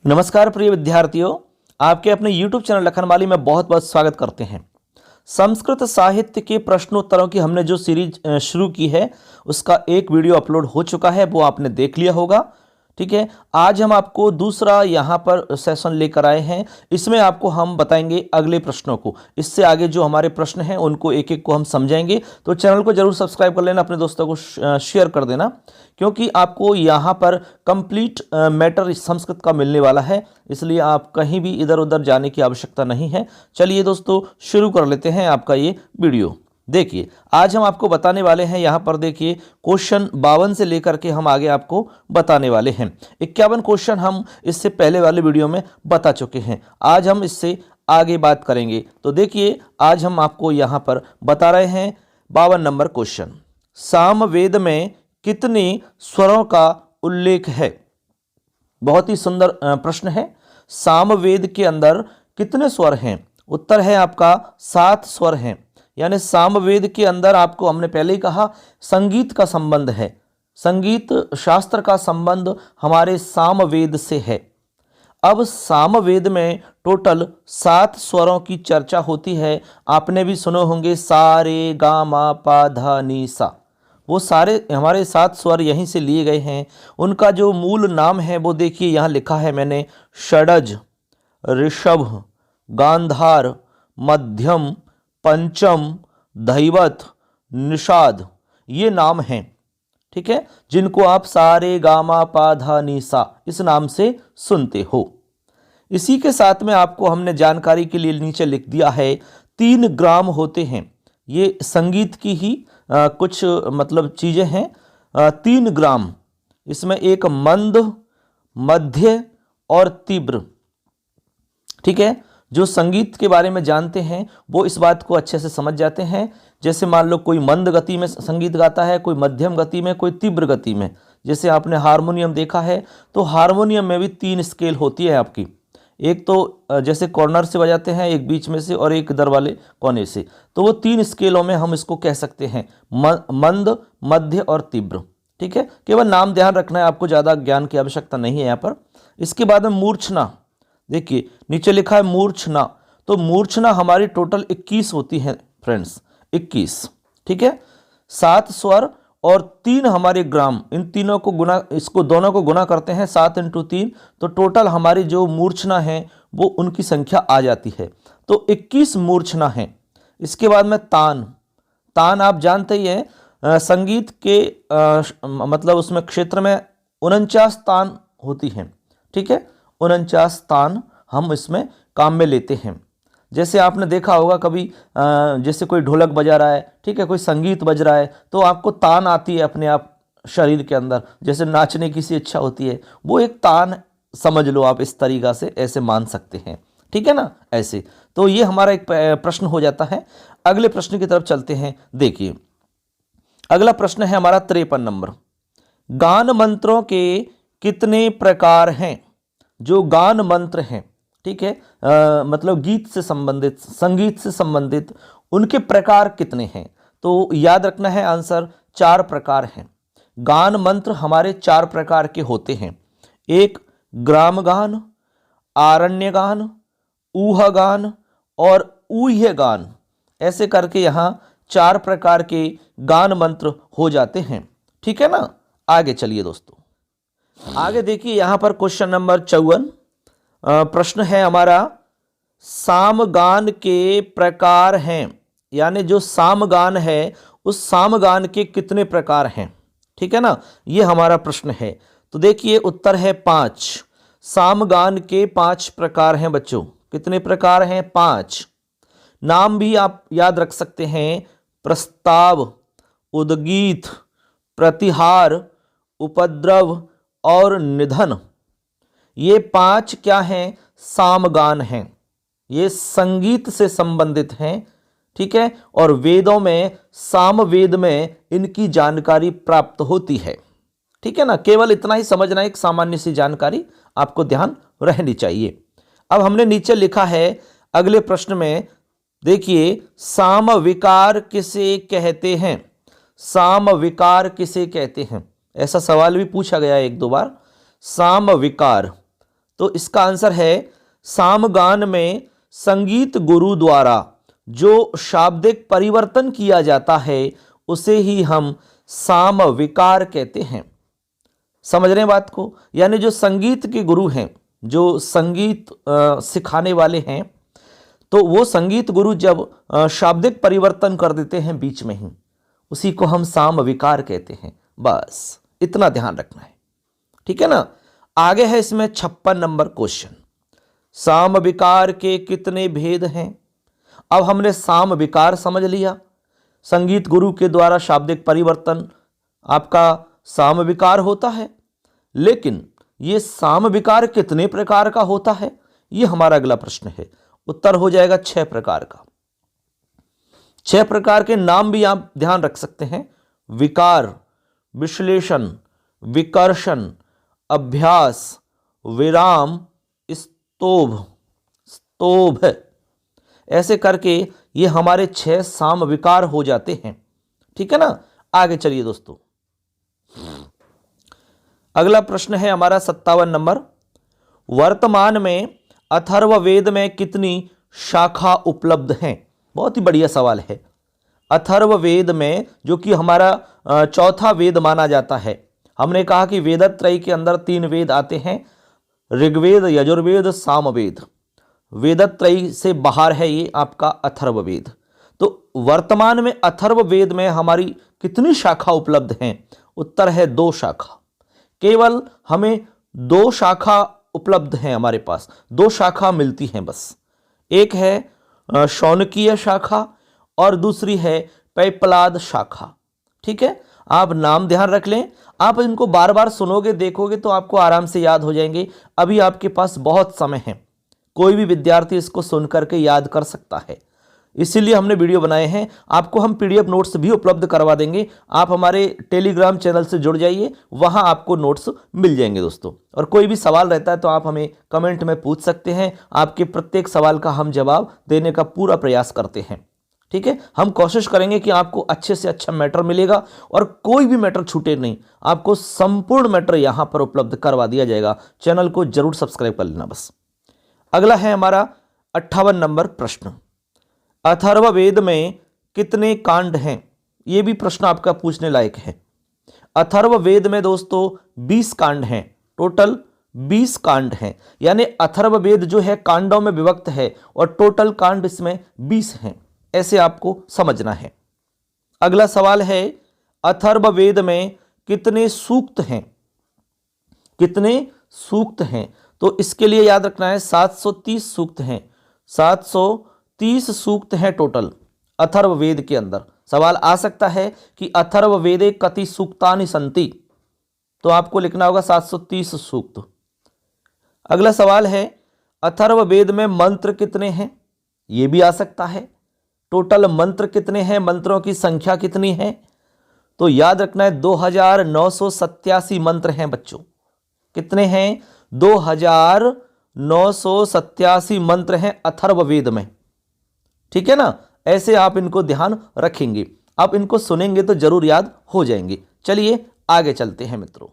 नमस्कार प्रिय विद्यार्थियों, आपके अपने YouTube चैनल लखनमाली में बहुत बहुत स्वागत करते हैं। संस्कृत साहित्य के प्रश्नोत्तरों की हमने जो सीरीज शुरू की है उसका एक वीडियो अपलोड हो चुका है, वो आपने देख लिया होगा। ठीक है, आज हम आपको दूसरा यहाँ पर सेशन लेकर आए हैं। इसमें आपको हम बताएंगे अगले प्रश्नों को। इससे आगे जो हमारे प्रश्न हैं उनको एक एक को हम समझाएंगे। तो चैनल को जरूर सब्सक्राइब कर लेना, अपने दोस्तों को शेयर कर देना, क्योंकि आपको यहाँ पर कंप्लीट मैटर संस्कृत का मिलने वाला है। इसलिए आप कहीं भी इधर उधर जाने की आवश्यकता नहीं है। चलिए दोस्तों, शुरू कर लेते हैं आपका ये वीडियो। देखिए, आज हम आपको बताने वाले हैं, यहाँ पर देखिए क्वेश्चन 52 से लेकर के हम आगे आपको बताने वाले हैं। 51 क्वेश्चन हम इससे पहले वाले वीडियो में बता चुके हैं। आज हम इससे आगे बात करेंगे। तो देखिए, आज हम आपको यहाँ पर बता रहे हैं 52 नंबर क्वेश्चन। सामवेद में कितने स्वरों का उल्लेख है? बहुत ही सुंदर प्रश्न है। सामवेद के अंदर कितने स्वर हैं? उत्तर है आपका 7 स्वर हैं। यानी सामवेद के अंदर आपको हमने पहले ही कहा संगीत का संबंध है। संगीत शास्त्र का संबंध हमारे सामवेद से है। अब सामवेद में टोटल 7 स्वरों की चर्चा होती है। आपने भी सुने होंगे सा रे गा मा पा धा नी सा। वो सारे हमारे 7 स्वर यहीं से लिए गए हैं। उनका जो मूल नाम है वो देखिए यहाँ लिखा है मैंने, षडज, ऋषभ, गांधार, मध्यम, पंचम, धैवत, निषाद, ये नाम हैं। ठीक है, जिनको आप सारे गामा पा धा नी सा इस नाम से सुनते हो। इसी के साथ में आपको हमने जानकारी के लिए नीचे लिख दिया है 3 ग्राम होते हैं। ये संगीत की ही कुछ मतलब चीजें हैं। 3 ग्राम, इसमें एक मंद, मध्य और तीव्र। ठीक है, जो संगीत के बारे में जानते हैं वो इस बात को अच्छे से समझ जाते हैं। जैसे मान लो कोई मंद गति में संगीत गाता है, कोई मध्यम गति में, कोई तीव्र गति में। जैसे आपने हारमोनियम देखा है तो हारमोनियम में भी 3 स्केल होती है आपकी। एक तो जैसे कॉर्नर से बजाते हैं, एक बीच में से और एक इधर वाले कोने से। तो वो 3 स्केलों में हम इसको कह सकते हैं, मंद, मध्य और तीव्र। ठीक है, केवल नाम ध्यान रखना है, आपको ज़्यादा ज्ञान की आवश्यकता नहीं है यहाँ पर। इसके बाद में मूर्छना, देखिए नीचे लिखा है मूर्छना। तो मूर्छना हमारी टोटल 21 होती है फ्रेंड्स, 21। ठीक है, 7 स्वर और 3 हमारे ग्राम, इन तीनों को गुना, इसको दोनों को गुना करते हैं 7 × 3, तो टोटल हमारी जो मूर्छना है वो उनकी संख्या आ जाती है। तो 21 मूर्छना है। इसके बाद में तान। तान आप जानते ही हैं, संगीत के मतलब उसमें क्षेत्र में 49 तान होती हैं। ठीक है, 49 तान हम इसमें काम में लेते हैं। जैसे आपने देखा होगा कभी जैसे कोई ढोलक बजा रहा है, ठीक है, कोई संगीत बज रहा है, तो आपको तान आती है अपने आप शरीर के अंदर। जैसे नाचने की सी इच्छा होती है, वो एक तान समझ लो आप, इस तरीक़ा से ऐसे मान सकते हैं। ठीक है ना, ऐसे। तो ये हमारा एक प्रश्न हो जाता है। अगले प्रश्न की तरफ चलते हैं। देखिए, अगला प्रश्न है हमारा 53 नंबर। गान मंत्रों के कितने प्रकार हैं? जो गान मंत्र हैं, ठीक है, मतलब गीत से संबंधित, संगीत से संबंधित, उनके प्रकार कितने हैं? तो याद रखना है आंसर 4 प्रकार हैं। गान मंत्र हमारे 4 प्रकार के होते हैं। एक ग्राम गान, आरण्य गान, ऊह गान और ऊह्य गान। ऐसे करके यहाँ 4 प्रकार के गान मंत्र हो जाते हैं। ठीक है ना, आगे चलिए दोस्तों। आगे देखिए, यहां पर क्वेश्चन नंबर 54 प्रश्न है हमारा, सामगान के प्रकार हैं। यानी जो सामगान है उस सामगान के कितने प्रकार हैं? ठीक है ना, ये हमारा प्रश्न है। तो देखिए, उत्तर है 5। सामगान के 5 प्रकार हैं बच्चों। कितने प्रकार हैं? 5। नाम भी आप याद रख सकते हैं, प्रस्ताव, उद्गीत, प्रतिहार, उपद्रव और निधन। ये 5 क्या हैं? सामगान हैं। ये संगीत से संबंधित हैं। ठीक है, और वेदों में, सामवेद में इनकी जानकारी प्राप्त होती है। ठीक है ना, केवल इतना ही समझना, एक सामान्य सी जानकारी आपको ध्यान रहनी चाहिए। अब हमने नीचे लिखा है अगले प्रश्न में, देखिए, सामविकार किसे कहते हैं? सामविकार किसे कहते हैं? ऐसा सवाल भी पूछा गया 1-2 बार। सामविकार, तो इसका आंसर है सामगान में संगीत गुरु द्वारा जो शाब्दिक परिवर्तन किया जाता है उसे ही हम साम विकार कहते हैं। समझ रहे हैं बात को? यानी जो संगीत के गुरु हैं, जो संगीत सिखाने वाले हैं, तो वो संगीत गुरु जब शाब्दिक परिवर्तन कर देते हैं बीच में ही, उसी को हम साम विकार कहते हैं। बस इतना ध्यान रखना है, ठीक है ना। आगे है इसमें 56 नंबर क्वेश्चन, साम विकार के कितने भेद हैं। अब हमने साम विकार समझ लिया, संगीत गुरु के द्वारा शाब्दिक परिवर्तन आपका साम विकार होता है, लेकिन ये साम विकार कितने प्रकार का होता है, ये हमारा अगला प्रश्न है। उत्तर हो जाएगा 6 प्रकार का। 6 प्रकार के नाम भी आप ध्यान रख सकते हैं, विकार, विश्लेषण, विकर्षण, अभ्यास, विराम, स्तोभ। ऐसे करके ये हमारे 6 साम विकार हो जाते हैं, ठीक है ना। आगे चलिए दोस्तों, अगला प्रश्न है हमारा 57 नंबर, वर्तमान में अथर्ववेद में कितनी शाखा उपलब्ध हैं। बहुत ही बढ़िया सवाल है। अथर्ववेद में, जो कि हमारा चौथा वेद माना जाता है, हमने कहा कि वेदत्रय के अंदर 3 वेद आते हैं, ऋग्वेद, यजुर्वेद, सामवेद। वेदत्रय से बाहर है ये आपका अथर्ववेद। तो वर्तमान में अथर्ववेद में हमारी कितनी शाखा उपलब्ध हैं? उत्तर है 2 शाखा। केवल हमें 2 शाखा उपलब्ध हैं, हमारे पास 2 शाखा मिलती हैं बस। एक है शौनकीय शाखा और दूसरी है पैपलाद शाखा, ठीक है। आप नाम ध्यान रख लें, आप इनको बार बार सुनोगे, देखोगे तो आपको आराम से याद हो जाएंगे। अभी आपके पास बहुत समय है, कोई भी विद्यार्थी इसको सुन करके याद कर सकता है, इसीलिए हमने वीडियो बनाए हैं। आपको हम PDF नोट्स भी उपलब्ध करवा देंगे। आप हमारे टेलीग्राम चैनल से जुड़ जाइए, वहां आपको नोट्स मिल जाएंगे दोस्तों। और कोई भी सवाल रहता है तो आप हमें कमेंट में पूछ सकते हैं, आपके प्रत्येक सवाल का हम जवाब देने का पूरा प्रयास करते हैं, ठीक है। हम कोशिश करेंगे कि आपको अच्छे से अच्छा मैटर मिलेगा और कोई भी मैटर छूटे नहीं, आपको संपूर्ण मैटर यहां पर उपलब्ध करवा दिया जाएगा। चैनल को जरूर सब्सक्राइब कर लेना बस। अगला है हमारा 58 नंबर प्रश्न, अथर्ववेद में कितने कांड हैं। यह भी प्रश्न आपका पूछने लायक है। अथर्ववेद में दोस्तों 20 कांड हैं, टोटल 20 कांड हैं। यानी अथर्ववेद जो है कांडों में विभक्त है और टोटल कांड इसमें 20 हैं, ऐसे आपको समझना है। अगला सवाल है, अथर्ववेद में कितने सूक्त हैं। कितने सूक्त हैं? तो इसके लिए याद रखना है 730 सूक्त हैं। 730 सूक्त हैं टोटल अथर्ववेद के अंदर। सवाल आ सकता है कि अथर्ववेदे कति सूक्तानि सन्ति, तो आपको लिखना होगा 730 सूक्त। अगला सवाल है, अथर्ववेद में मंत्र कितने हैं। यह भी आ सकता है। टोटल मंत्र कितने हैं, मंत्रों की संख्या कितनी है? तो याद रखना है 2987 मंत्र हैं बच्चों। कितने हैं? 2987 मंत्र हैं अथर्ववेद में, ठीक है ना। ऐसे आप इनको ध्यान रखेंगे, आप इनको सुनेंगे तो जरूर याद हो जाएंगे। चलिए आगे चलते हैं मित्रों।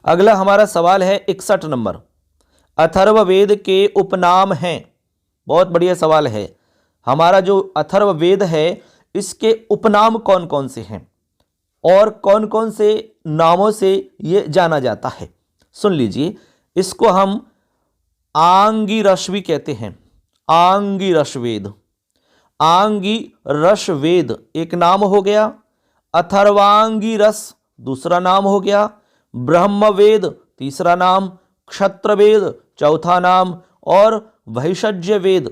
अगला हमारा सवाल है 61 नंबर, अथर्ववेद के उपनाम हैं। बहुत बढ़िया सवाल है। हमारा जो अथर्ववेद है इसके उपनाम कौन कौन से हैं और कौन कौन से नामों से ये जाना जाता है, सुन लीजिए। इसको हम आंगिरस भी कहते हैं। आंगिरस वेद, आंगिरस वेद एक नाम हो गया, अथर्वांगिरस दूसरा नाम हो गया, ब्रह्मवेद तीसरा नाम, क्षत्रवेद चौथा नाम और वैशज्य वेद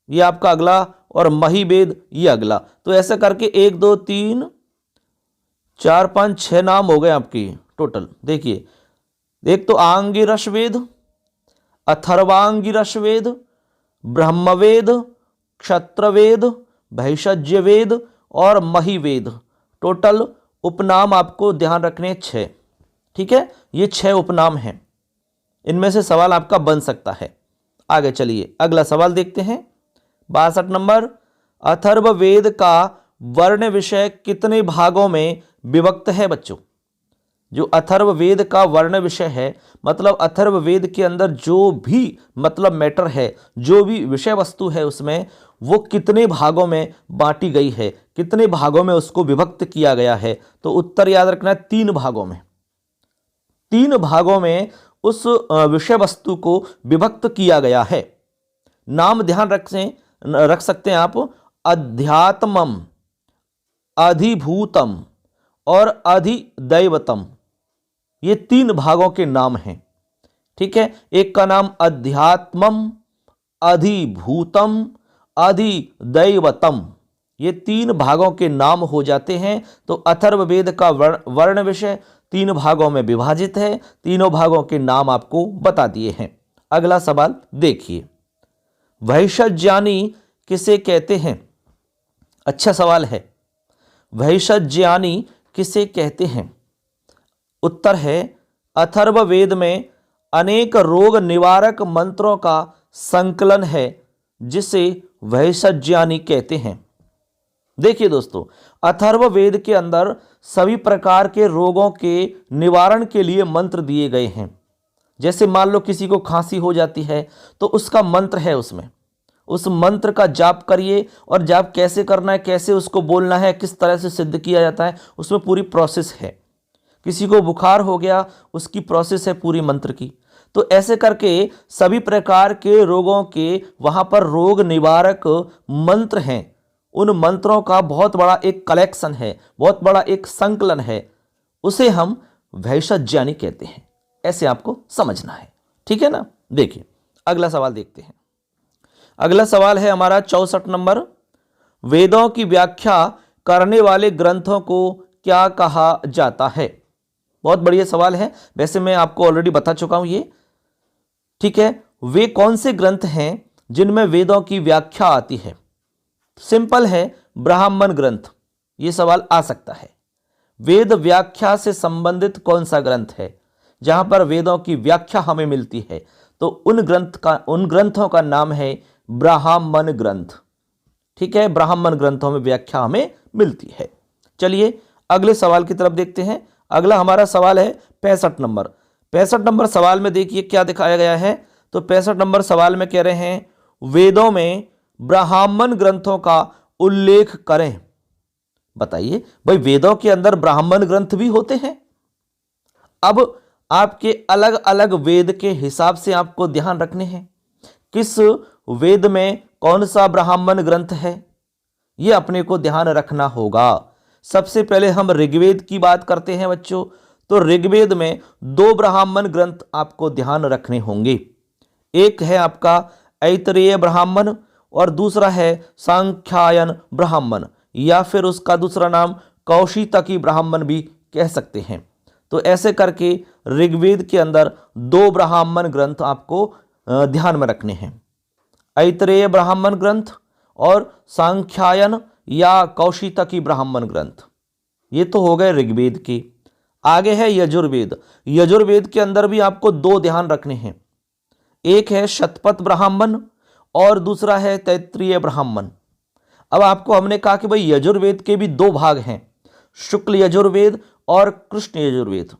ये आपका अगला और महिवेद ये अगला। तो ऐसा करके 1 2 3 4 5 6 नाम हो गए आपकी टोटल। देखिए, एक तो आंगिरस वेद, अथर्वांगिरस वेद, ब्रह्मवेद, क्षत्रवेद, वैशज्य वेद और महिवेद। टोटल उपनाम आपको ध्यान रखने 6, ठीक है। ये 6 उपनाम हैं, इनमें से सवाल आपका बन सकता है। आगे चलिए अगला सवाल देखते हैं। 62 नंबर, अथर्ववेद का वर्ण विषय कितने भागों में विभक्त है बच्चों। जो अथर्ववेद का वर्ण विषय है, मतलब अथर्ववेद के अंदर जो भी मतलब मैटर है, जो भी विषय वस्तु है उसमें, वो कितने भागों में बांटी गई है, कितने भागों में उसको विभक्त किया गया है। तो उत्तर याद रखना है 3 भागों में। 3 भागों में उस विषय वस्तु को विभक्त किया गया है। नाम ध्यान रख सकते हैं आप, अध्यात्मम, अधिभूतम और अधिदैवतम, ये 3 भागों के नाम हैं। ठीक है, एक का नाम अध्यात्मम, अधिभूतम, अधिदैवतम, ये 3 भागों के नाम हो जाते हैं। तो अथर्ववेद का वर्ण विषय 3 भागों में विभाजित है। तीनों भागों के नाम आपको बता दिए हैं। अगला सवाल देखिए, वैशज्ञानी किसे कहते हैं? अच्छा सवाल है। वैशज्ञानी किसे कहते हैं? उत्तर है, अथर्ववेद में अनेक रोग निवारक मंत्रों का संकलन है जिसे वैशज्ञानी कहते हैं। देखिए दोस्तों, अथर्ववेद के अंदर सभी प्रकार के रोगों के निवारण के लिए मंत्र दिए गए हैं। जैसे मान लो किसी को खांसी हो जाती है तो उसका मंत्र है, उसमें उस मंत्र का जाप करिए, और जाप कैसे करना है, कैसे उसको बोलना है, किस तरह से सिद्ध किया जाता है, उसमें पूरी प्रोसेस है। किसी को बुखार हो गया, उसकी प्रोसेस है पूरी मंत्र की। तो ऐसे करके सभी प्रकार के रोगों के वहाँ पर रोग निवारक मंत्र हैं। उन मंत्रों का बहुत बड़ा एक कलेक्शन है, बहुत बड़ा एक संकलन है, उसे हम वैशज्ञानी कहते हैं। ऐसे आपको समझना है, ठीक है ना। देखिए अगला सवाल देखते हैं। अगला सवाल है हमारा 64 नंबर, वेदों की व्याख्या करने वाले ग्रंथों को क्या कहा जाता है? बहुत बढ़िया सवाल है, वैसे मैं आपको ऑलरेडी बता चुका हूं ये। ठीक है, वे कौन से ग्रंथ हैं जिनमें वेदों की व्याख्या आती है? सिंपल है, ब्राह्मण ग्रंथ। ये सवाल आ सकता है, वेद व्याख्या से संबंधित कौन सा ग्रंथ है जहां पर वेदों की व्याख्या हमें मिलती है? तो उन ग्रंथों का नाम है ब्राह्मण ग्रंथ। ठीक है, ब्राह्मण ग्रंथों में व्याख्या हमें मिलती है। चलिए अगले सवाल की तरफ देखते हैं। अगला हमारा सवाल है 65 नंबर। 65 नंबर सवाल में देखिए क्या दिखाया गया है। तो 65 नंबर सवाल में कह रहे हैं, वेदों में ब्राह्मण ग्रंथों का उल्लेख करें। बताइए भाई, वेदों के अंदर ब्राह्मण ग्रंथ भी होते हैं। अब आपके अलग अलग वेद के हिसाब से आपको ध्यान रखने हैं, किस वेद में कौन सा ब्राह्मण ग्रंथ है, यह अपने को ध्यान रखना होगा। सबसे पहले हम ऋग्वेद की बात करते हैं बच्चों। तो ऋग्वेद में 2 ब्राह्मण ग्रंथ आपको ध्यान रखने होंगे। एक है आपका ऐतरेय ब्राह्मण और दूसरा है सांख्यायन ब्राह्मण, या फिर उसका दूसरा नाम कौशितकी ब्राह्मण भी कह सकते हैं। तो ऐसे करके ऋग्वेद के अंदर 2 ब्राह्मण ग्रंथ आपको ध्यान में रखने हैं, ऐतरेय ब्राह्मण ग्रंथ और सांख्यायन या कौशितकी ब्राह्मण ग्रंथ। ये तो हो गए ऋग्वेद के। आगे है यजुर्वेद। यजुर्वेद के अंदर भी आपको 2 ध्यान रखने हैं, एक है शतपथ ब्राह्मण और दूसरा है तैत्तिरीय ब्राह्मण। अब आपको हमने कहा कि भाई यजुर्वेद के भी 2 भाग हैं, शुक्ल यजुर्वेद और कृष्ण यजुर्वेद।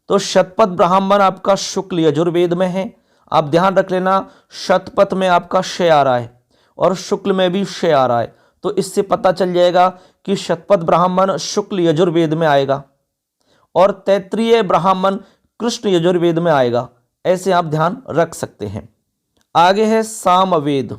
तो शतपथ ब्राह्मण आपका शुक्ल यजुर्वेद में है, आप ध्यान रख लेना। शतपथ में आपका श आ रहा है और शुक्ल में भी श आ रहा है, तो इससे पता चल जाएगा कि शतपथ ब्राह्मण शुक्ल यजुर्वेद में आएगा और तैत्तिरीय ब्राह्मण कृष्ण यजुर्वेद में आएगा। ऐसे आप ध्यान रख सकते हैं। आगे है सामवेद।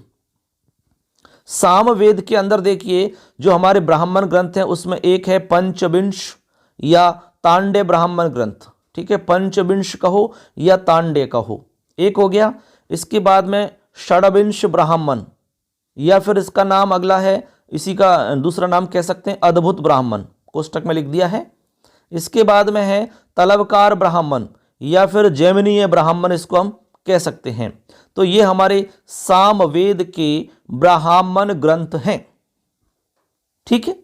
सामवेद के अंदर देखिए जो हमारे ब्राह्मण ग्रंथ हैं उसमें एक है पंचविंश या तांडे ब्राह्मण ग्रंथ। ठीक है, पंचविंश कहो या तांडे कहो, एक हो गया। इसके बाद में षड्विंश ब्राह्मण, या फिर इसका नाम अगला है, इसी का दूसरा नाम कह सकते हैं अद्भुत ब्राह्मण, कोष्टक में लिख दिया है। इसके बाद में है तलवकार ब्राह्मण या फिर जैमिनीय ब्राह्मण, इसको हम कह सकते हैं। तो ये हमारे सामवेद के ब्राह्मण ग्रंथ हैं। ठीक है,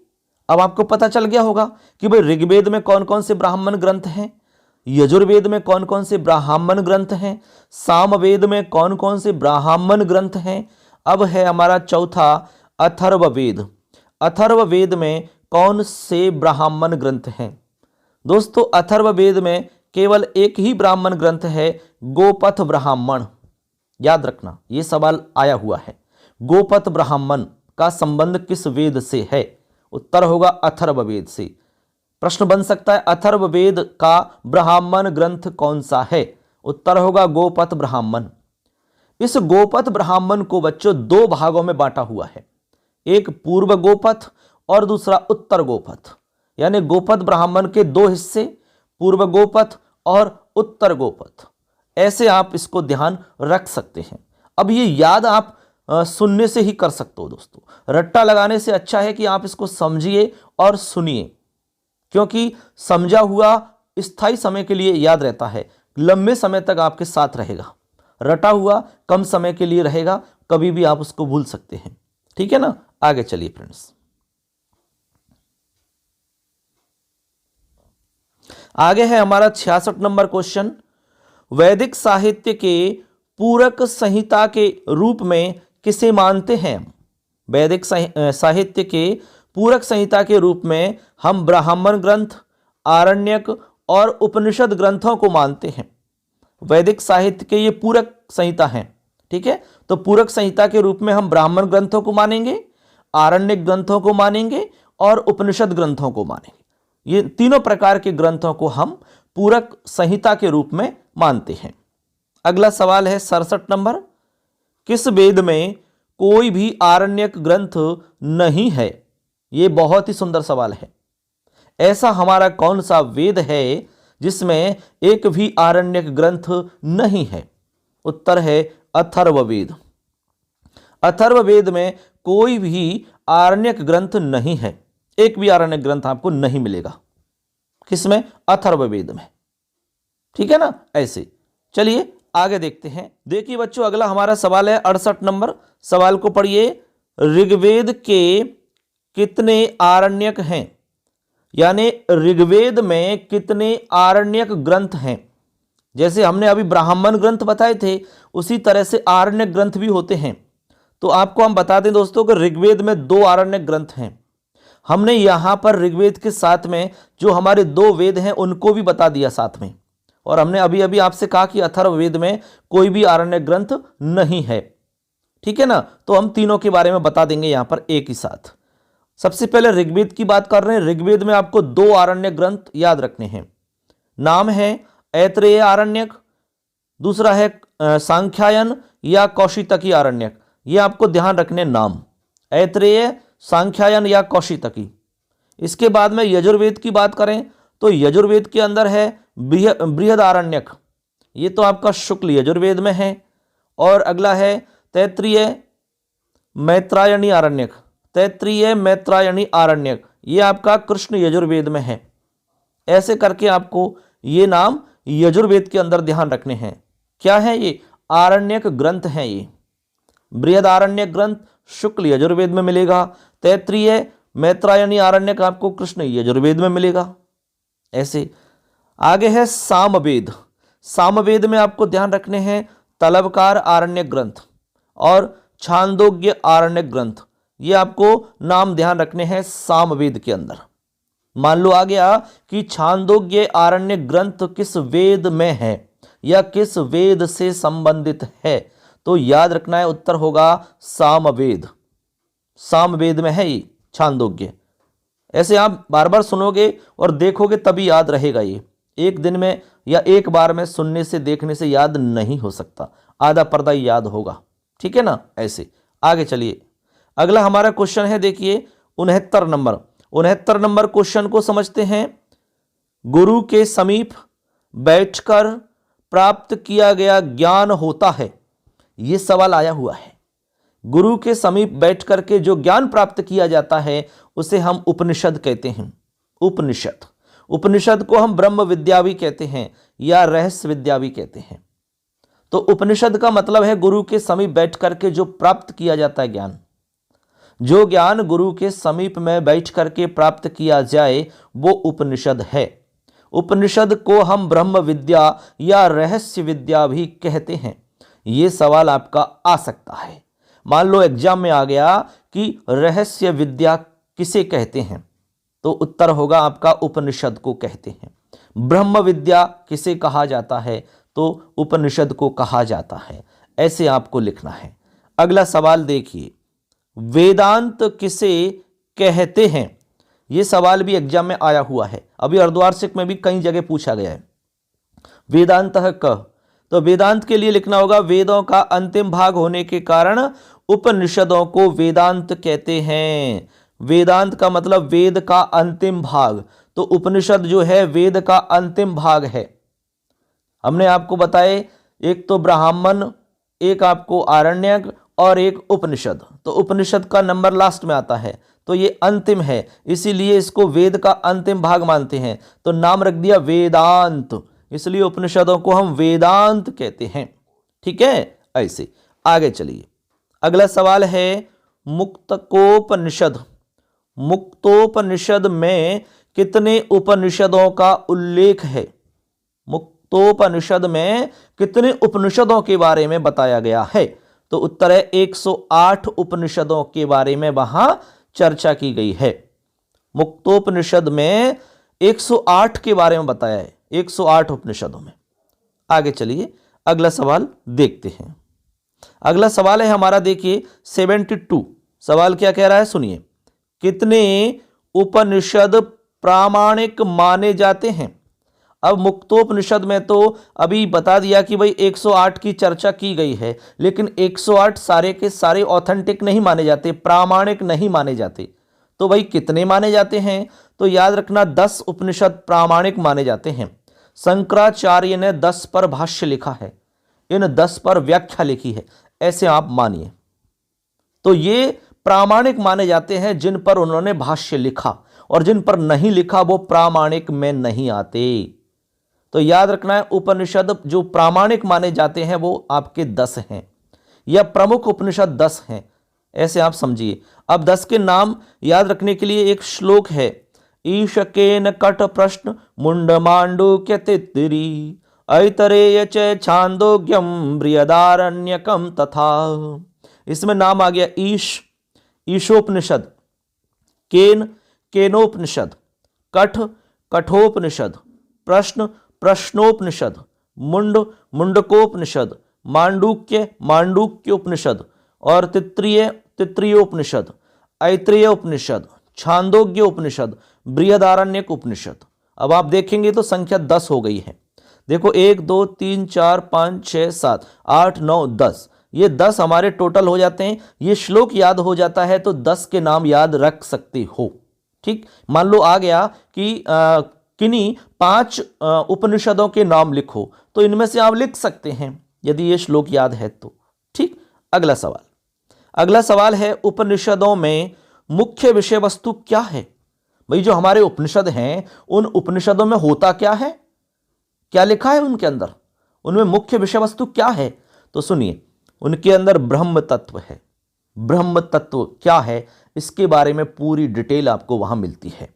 अब आपको पता चल गया होगा कि भाई ऋग्वेद में कौन कौन से ब्राह्मण ग्रंथ हैं, यजुर्वेद में कौन कौन से ब्राह्मण ग्रंथ हैं, सामवेद में कौन कौन से ब्राह्मण ग्रंथ हैं। अब है हमारा चौथा अथर्ववेद। अथर्ववेद में कौन से ब्राह्मण ग्रंथ हैं? दोस्तों अथर्ववेद में केवल एक ही ब्राह्मण ग्रंथ है, गोपथ ब्राह्मण। याद रखना, यह सवाल आया हुआ है। गोपथ ब्राह्मण का संबंध किस वेद से है? उत्तर होगा अथर्ववेद से। प्रश्न बन सकता है अथर्ववेद का ब्राह्मण ग्रंथ कौन सा है? उत्तर होगा गोपथ ब्राह्मण। इस गोपथ ब्राह्मण को बच्चों दो भागों में बांटा हुआ है, एक पूर्व गोपथ और दूसरा उत्तर गोपथ। यानी गोपथ ब्राह्मण के दो हिस्से, पूर्व गोपथ और उत्तर गोपथ। ऐसे आप इसको ध्यान रख सकते हैं। अब ये याद आप सुनने से ही कर सकते हो दोस्तों, रट्टा लगाने से अच्छा है कि आप इसको समझिए और सुनिए, क्योंकि समझा हुआ स्थायी समय के लिए याद रहता है, लंबे समय तक आपके साथ रहेगा। रटा हुआ कम समय के लिए रहेगा, कभी भी आप उसको भूल सकते हैं। ठीक है ना, आगे चलिए फ्रेंड्स। आगे है हमारा 66 नंबर क्वेश्चन। वैदिक साहित्य के पूरक संहिता के रूप में किसे मानते हैं? वैदिक साहित्य के पूरक संहिता के रूप में हम ब्राह्मण ग्रंथ, आरण्यक और उपनिषद ग्रंथों को मानते हैं। वैदिक साहित्य के ये पूरक संहिता हैं। ठीक है, तो पूरक संहिता के रूप में हम ब्राह्मण ग्रंथों को मानेंगे, आरण्यक ग्रंथों को मानेंगे और उपनिषद ग्रंथों को मानेंगे। ये तीनों प्रकार के ग्रंथों को हम पूरक संहिता के रूप में मानते हैं। अगला सवाल है 67 नंबर। किस वेद में कोई भी आरण्यक ग्रंथ नहीं है? ये बहुत ही सुंदर सवाल है। ऐसा हमारा कौन सा वेद है जिसमें एक भी आरण्यक ग्रंथ नहीं है? उत्तर है अथर्ववेद। अथर्ववेद में कोई भी आरण्यक ग्रंथ नहीं है, एक भी आरण्यक ग्रंथ आपको नहीं मिलेगा। किसमें? अथर्ववेद में। ठीक है ना, ऐसे। चलिए आगे देखते हैं। देखिए बच्चों, अगला हमारा सवाल है 68 नंबर। सवाल को पढ़िए। ऋग्वेद के कितने आरण्यक हैं? यानी ऋग्वेद में कितने आरण्यक ग्रंथ हैं? जैसे हमने अभी ब्राह्मण ग्रंथ बताए थे, उसी तरह से आरण्यक ग्रंथ भी होते हैं। तो आपको हम बता दें दोस्तों कि ऋग्वेद में 2 आरण्यक ग्रंथ हैं। हमने यहां पर ऋग्वेद के साथ में जो हमारे 2 वेद हैं उनको भी बता दिया साथ में, और हमने अभी अभी आपसे कहा कि अथर्ववेद में कोई भी आरण्यक ग्रंथ नहीं है। ठीक है ना, तो हम तीनों के बारे में बता देंगे यहां पर एक ही साथ। सबसे पहले ऋग्वेद की बात कर रहे हैं। ऋग्वेद में आपको 2 आरण्यक ग्रंथ याद रखने हैं। नाम है ऐत्रेय आरण्यक, दूसरा है सांख्यायन या कौशितकी आरण्यक। ये आपको ध्यान रखने नाम, ऐत्रेय, सांख्यायन या कौशितकी। इसके बाद में यजुर्वेद की बात करें तो यजुर्वेद के अंदर है बृहद आरण्यक, ये तो आपका शुक्ल यजुर्वेद में है। और अगला है तैत्रीय मैत्रायणी आरण्यक। तैत्रीय मैत्रायणी आरण्यक ये आपका कृष्ण यजुर्वेद में है। ऐसे करके आपको ये नाम यजुर्वेद के अंदर ध्यान रखने हैं। क्या है ये? आरण्यक ग्रंथ हैं। ये बृहद आरण्यक ग्रंथ शुक्ल यजुर्वेद में मिलेगा, तैत्रीय मैत्रायणी आरण्यक आपको कृष्ण यजुर्वेद में मिलेगा। ऐसे आगे है सामवेद। सामवेद में आपको ध्यान रखने हैं तलबकार आरण्यक ग्रंथ और छांदोग्य आरण्यक ग्रंथ। ये आपको नाम ध्यान रखने हैं सामवेद के अंदर। मान लो आ गया कि छांदोग्य आरण्यक ग्रंथ किस वेद में है या किस वेद से संबंधित है, तो याद रखना है उत्तर होगा सामवेद। सामवेद में है ये छांदोग्य। ऐसे आप बार बार सुनोगे और देखोगे तभी याद रहेगा। ये एक दिन में या एक बार में सुनने से देखने से याद नहीं हो सकता, आधा पर्दा ही याद होगा। ठीक है ना, ऐसे। आगे चलिए, अगला हमारा क्वेश्चन है, देखिए 69 नंबर। 69 नंबर क्वेश्चन को समझते हैं। गुरु के समीप बैठकर प्राप्त किया गया ज्ञान होता है। यह सवाल आया हुआ है। गुरु के समीप बैठ करके जो ज्ञान प्राप्त किया जाता है उसे हम उपनिषद कहते हैं। उपनिषद, उपनिषद को हम ब्रह्म विद्या भी कहते हैं या रहस्य विद्या भी कहते हैं। तो उपनिषद का मतलब है गुरु के समीप बैठ करके जो प्राप्त किया जाता है ज्ञान। जो ज्ञान गुरु के समीप में बैठ करके प्राप्त किया जाए वो उपनिषद है। उपनिषद को हम ब्रह्म विद्या या रहस्य विद्या भी कहते हैं। ये सवाल आपका आ सकता है। मान लो एग्जाम में आ गया कि रहस्य विद्या किसे कहते हैं, तो उत्तर होगा आपका उपनिषद को कहते हैं। ब्रह्म विद्या किसे कहा जाता है? तो उपनिषद को कहा जाता है। ऐसे आपको लिखना है। अगला सवाल देखिए, वेदांत किसे कहते हैं? यह सवाल भी एग्जाम में आया हुआ है, अभी अर्धवार्षिक में भी कई जगह पूछा गया है। वेदांतः कः, तो वेदांत के लिए लिखना होगा वेदों का अंतिम भाग होने के कारण उपनिषदों को वेदांत कहते हैं। वेदांत का मतलब वेद का अंतिम भाग, तो उपनिषद जो है वेद का अंतिम भाग है। हमने आपको बताए एक तो ब्राह्मण, एक आपको आरण्यक और एक उपनिषद। तो उपनिषद का नंबर लास्ट में आता है, तो ये अंतिम है, इसीलिए इसको वेद का अंतिम भाग मानते हैं, तो नाम रख दिया वेदांत, इसलिए उपनिषदों को हम वेदांत कहते हैं। ठीक है, ऐसे आगे चलिए। अगला सवाल है मुक्तकोपनिषद। मुक्तोपनिषद में कितने उपनिषदों का उल्लेख है? मुक्तोपनिषद में कितने उपनिषदों के बारे में बताया गया है? तो उत्तर है 108 उपनिषदों के बारे में वहां चर्चा की गई है। मुक्तोपनिषद में 108 के बारे में बताया है, 108 उपनिषदों में। आगे चलिए अगला सवाल देखते हैं। अगला सवाल है हमारा, देखिए 72। सवाल क्या कह रहा है सुनिए, कितने उपनिषद प्रामाणिक माने जाते हैं? अब मुक्तोपनिषद में तो अभी बता दिया कि भाई 108 की चर्चा की गई है, लेकिन 108 सारे के सारे ऑथेंटिक नहीं माने जाते, प्रामाणिक नहीं माने जाते। तो भाई कितने माने जाते हैं? तो याद रखना 10 उपनिषद प्रामाणिक माने जाते हैं। शंकराचार्य ने 10 पर भाष्य लिखा है, इन 10 पर व्याख्या लिखी है, ऐसे आप मानिए। तो ये प्रामाणिक माने जाते हैं जिन पर उन्होंने भाष्य लिखा, और जिन पर नहीं लिखा वो प्रामाणिक में नहीं आते। तो याद रखना है उपनिषद जो प्रामाणिक माने जाते हैं वो आपके 10 हैं, या प्रमुख उपनिषद 10 हैं, ऐसे आप समझिए। अब 10 के नाम याद रखने के लिए एक श्लोक है, ईशकेन कट प्रश्न मुंडमांडुक्य तित्तिरी ऐतरेय च छांदोग्यम बृहदारण्यकम तथा। इसमें नाम आ गया ईश, ईशोपनिषद, केन, केनोपनिषद, कठ, कठोपनिषद, प्रश्न, प्रश्नोपनिषद, मुंड, मुंडकोपनिषद, मांडुक्य, मांडुक्योपनिषद, और तित्रीय, तित्रीयोपनिषद, ऐत्रेय उपनिषद, छांदोग्य उपनिषद, बृहदारण्यक उपनिषद। अब आप देखेंगे तो संख्या 10 हो गई है। देखो 1 2 3 4 5 6 7 8 9 10, ये 10 हमारे टोटल हो जाते हैं। ये श्लोक याद हो जाता है तो 10 के नाम याद रख सकते हो। ठीक, मान लो आ गया कि किन्हीं 5 उपनिषदों के नाम लिखो, तो इनमें से आप लिख सकते हैं यदि ये श्लोक याद है तो। ठीक, अगला सवाल। अगला सवाल है उपनिषदों में मुख्य विषय वस्तु क्या है? भाई जो हमारे उपनिषद हैं उन उपनिषदों में होता क्या है, क्या लिखा है उनके अंदर, उनमें मुख्य विषय वस्तु क्या है? तो सुनिए, उनके अंदर ब्रह्म तत्व है। ब्रह्म तत्व क्या है इसके बारे में पूरी डिटेल आपको वहां मिलती है।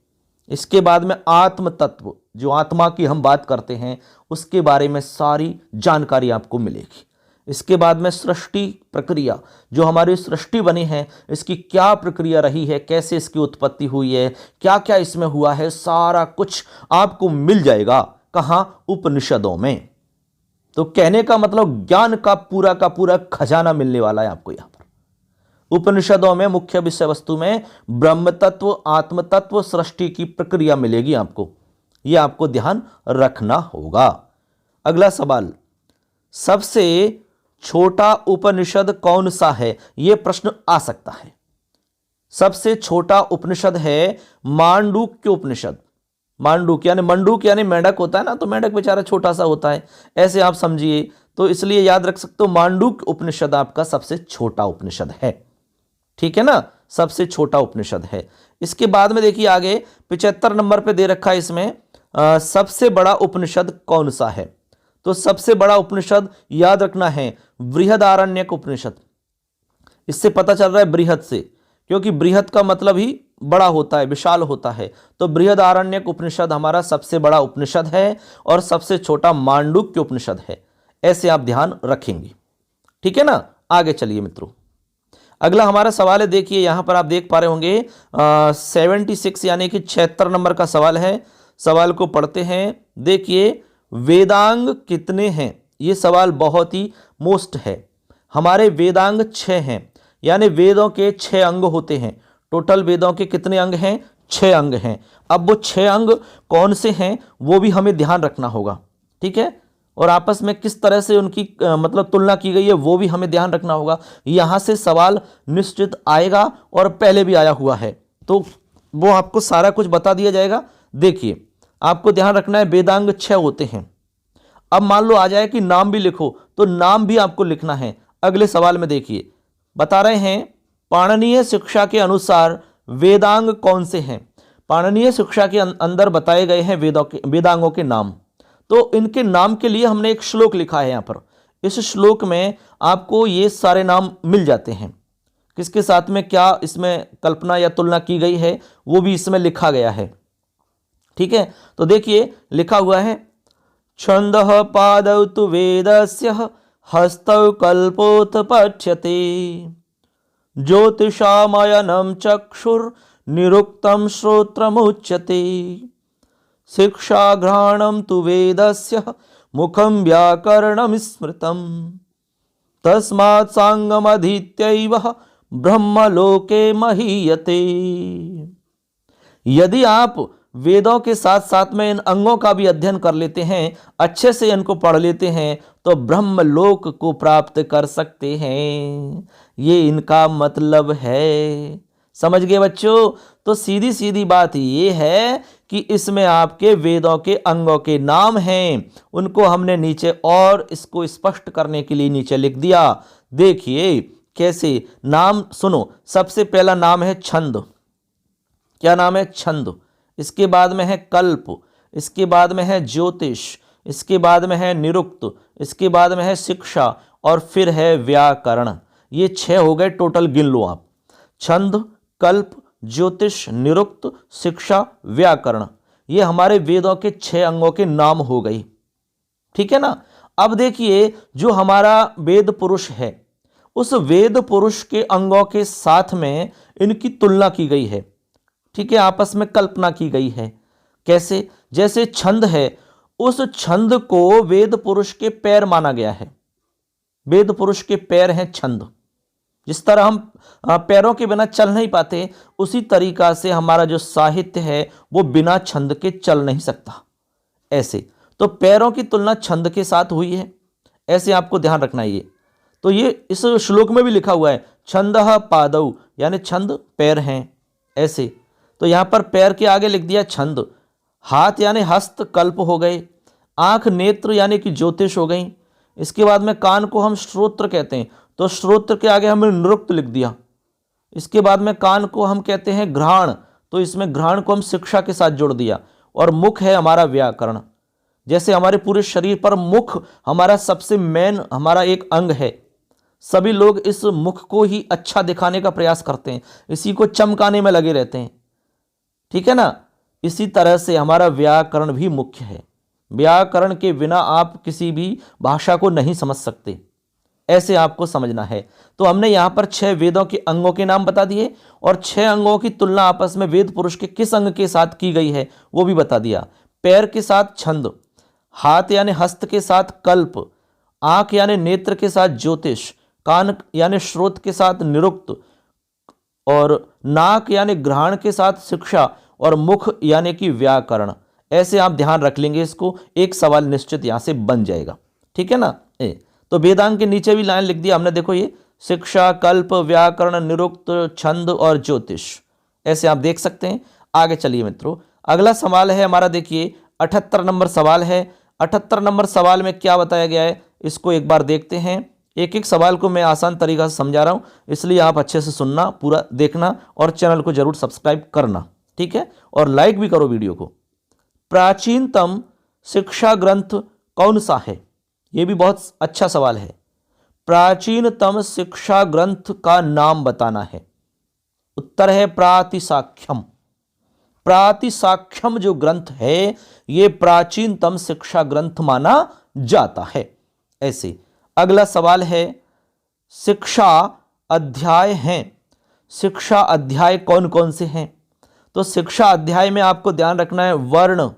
इसके बाद में आत्म तत्व, जो आत्मा की हम बात करते हैं, उसके बारे में सारी जानकारी आपको मिलेगी। इसके बाद में सृष्टि प्रक्रिया, जो हमारी सृष्टि बनी है इसकी क्या प्रक्रिया रही है, कैसे इसकी उत्पत्ति हुई है, क्या क्या इसमें हुआ है, सारा कुछ आपको मिल जाएगा। कहां? उपनिषदों में। तो कहने का मतलब ज्ञान का पूरा खजाना मिलने वाला है आपको यहां पर। उपनिषदों में मुख्य विषय वस्तु में ब्रह्म तत्व, आत्म तत्व, सृष्टि की प्रक्रिया मिलेगी आपको, यह आपको ध्यान रखना होगा। अगला सवाल, सबसे छोटा उपनिषद कौन सा है? यह प्रश्न आ सकता है। सबसे छोटा उपनिषद है मांडूक्य उपनिषद। मांडूक यानी मंडूक यानी मेंढक होता है ना, तो मेंढक बेचारा छोटा सा होता है, ऐसे आप समझिए। तो इसलिए याद रख सकते हो मांडूक उपनिषद आपका सबसे छोटा उपनिषद है। ठीक है ना, सबसे छोटा उपनिषद है। इसके बाद में देखिए आगे 75 नंबर पे दे रखा है इसमें सबसे बड़ा उपनिषद कौन सा है? तो सबसे बड़ा उपनिषद याद रखना है बृहदारण्यक उपनिषद। इससे पता चल रहा है बृहद से, क्योंकि बृहद का मतलब ही बड़ा होता है, विशाल होता है। तो बृहदारण्यक उपनिषद हमारा सबसे बड़ा उपनिषद है और सबसे छोटा मांडूक्य उपनिषद है, ऐसे आप ध्यान रखेंगे। ठीक है ना, आगे चलिए मित्रों। अगला हमारा सवाल है, देखिए यहाँ पर आप देख पा रहे होंगे 76 यानी कि 76 नंबर का सवाल है। सवाल को पढ़ते हैं। देखिए, वेदांग कितने हैं? ये सवाल बहुत ही मोस्ट है। हमारे वेदांग 6 हैं, यानी वेदों के 6 अंग होते हैं। टोटल वेदों के कितने अंग हैं? 6 अंग हैं। अब वो 6 अंग कौन से हैं वो भी हमें ध्यान रखना होगा, ठीक है। और आपस में किस तरह से उनकी मतलब तुलना की गई है वो भी हमें ध्यान रखना होगा। यहाँ से सवाल निश्चित आएगा और पहले भी आया हुआ है, तो वो आपको सारा कुछ बता दिया जाएगा। देखिए, आपको ध्यान रखना है वेदांग 6 होते हैं। अब मान लो आ जाए कि नाम भी लिखो, तो नाम भी आपको लिखना है। अगले सवाल में देखिए बता रहे हैं, पाणिनीय शिक्षा के अनुसार वेदांग कौन से हैं? पाणिनीय शिक्षा के अंदर बताए गए हैं वेदांगों के नाम। तो इनके नाम के लिए हमने एक श्लोक लिखा है यहाँ पर। इस श्लोक में आपको ये सारे नाम मिल जाते हैं। किसके साथ में क्या इसमें कल्पना या तुलना की गई है वो भी इसमें लिखा गया है, ठीक है। तो देखिए लिखा हुआ है, छंदः पादौ तु वेदस्य हस्तौ कल्पोत पठ्यते, ज्योतिषामयनं चक्षुर्निरुक्तं श्रोत्रमुच्यते, शिक्षाघ्राणं तु वेदस्य मुखं व्याकरणं स्मृतं, तस्मात् सांगमधीत्यैव ब्रह्मलोके महीयते। यदि आप वेदों के साथ साथ में इन अंगों का भी अध्ययन कर लेते हैं, अच्छे से इनको पढ़ लेते हैं, तो ब्रह्मलोक को प्राप्त कर सकते हैं। ये इनका मतलब है। समझ गए बच्चों? तो सीधी सीधी बात ये है कि इसमें आपके वेदों के अंगों के नाम हैं। उनको हमने नीचे और इसको स्पष्ट करने के लिए नीचे लिख दिया। देखिए कैसे नाम, सुनो। सबसे पहला नाम है छंद। क्या नाम है? छंद। इसके बाद में है कल्प, इसके बाद में है ज्योतिष, इसके बाद में है निरुक्त, इसके बाद में है शिक्षा और फिर है व्याकरण। ये 6 हो गए टोटल, गिन लो आप। छंद, कल्प, ज्योतिष, निरुक्त, शिक्षा, व्याकरण, ये हमारे वेदों के 6 अंगों के नाम हो गई, ठीक है ना। अब देखिए, जो हमारा वेद पुरुष है, उस वेद पुरुष के अंगों के साथ में इनकी तुलना की गई है, ठीक है। आपस में कल्पना की गई है। कैसे? जैसे छंद है, उस छंद को वेद पुरुष के पैर माना गया है। वेद पुरुष के पैर हैं छंद। जिस तरह हम पैरों के बिना चल नहीं पाते, उसी तरीका से हमारा जो साहित्य है वो बिना छंद के चल नहीं सकता। ऐसे तो पैरों की तुलना छंद के साथ हुई है, ऐसे आपको ध्यान रखना है। ये तो ये इस श्लोक में भी लिखा हुआ है, छंदः पादौ, यानी छंद पैर हैं। ऐसे तो यहाँ पर पैर के आगे लिख दिया छंद। हाथ यानी हस्त, कल्प हो गए। आंख, नेत्र यानी कि ज्योतिष हो गई। इसके बाद में कान को हम श्रोत्र कहते हैं, तो श्रोत्र के आगे हमने निरुक्त लिख दिया। इसके बाद में कान को हम कहते हैं घ्राण, तो इसमें घ्राण को हम शिक्षा के साथ जोड़ दिया। और मुख है हमारा व्याकरण। जैसे हमारे पूरे शरीर पर मुख हमारा सबसे मेन हमारा एक अंग है। सभी लोग इस मुख को ही अच्छा दिखाने का प्रयास करते हैं, इसी को चमकाने में लगे रहते हैं, ठीक है ना। इसी तरह से हमारा व्याकरण भी मुख्य है। व्याकरण के बिना आप किसी भी भाषा को नहीं समझ सकते, ऐसे आपको समझना है। तो हमने यहाँ पर 6 वेदों के अंगों के नाम बता दिए और 6 अंगों की तुलना आपस में वेद पुरुष के किस अंग के साथ की गई है वो भी बता दिया। पैर के साथ छंद, हाथ यानी हस्त के साथ कल्प, आंख यानी नेत्र के साथ ज्योतिष, कान यानी श्रोत के साथ निरुक्त, और नाक यानी घ्राण के साथ शिक्षा, और मुख यानी कि व्याकरण। ऐसे आप ध्यान रख लेंगे इसको, एक सवाल निश्चित यहां से बन जाएगा, ठीक है ना। तो वेदांग के नीचे भी लाइन लिख दिया हमने, देखो ये शिक्षा, कल्प, व्याकरण, निरुक्त, छंद और ज्योतिष, ऐसे आप देख सकते हैं। आगे चलिए मित्रों, अगला सवाल है हमारा, देखिए 78 नंबर सवाल है। 78 नंबर सवाल में क्या बताया गया है इसको एक बार देखते हैं। एक एक सवाल को मैं आसान तरीका से समझा रहा हूं, इसलिए आप अच्छे से सुनना, पूरा देखना और चैनल को जरूर सब्सक्राइब करना, ठीक है, और लाइक भी करो वीडियो को। प्राचीनतम शिक्षा ग्रंथ कौन सा है? यह भी बहुत अच्छा सवाल है। प्राचीनतम शिक्षा ग्रंथ का नाम बताना है। उत्तर है प्रातिसाख्यम। प्रातिसाख्यम जो ग्रंथ है यह प्राचीनतम शिक्षा ग्रंथ माना जाता है। ऐसे अगला सवाल है, शिक्षा अध्याय हैं, शिक्षा अध्याय कौन कौन से हैं? तो शिक्षा अध्याय में आपको ध्यान रखना है वर्ण,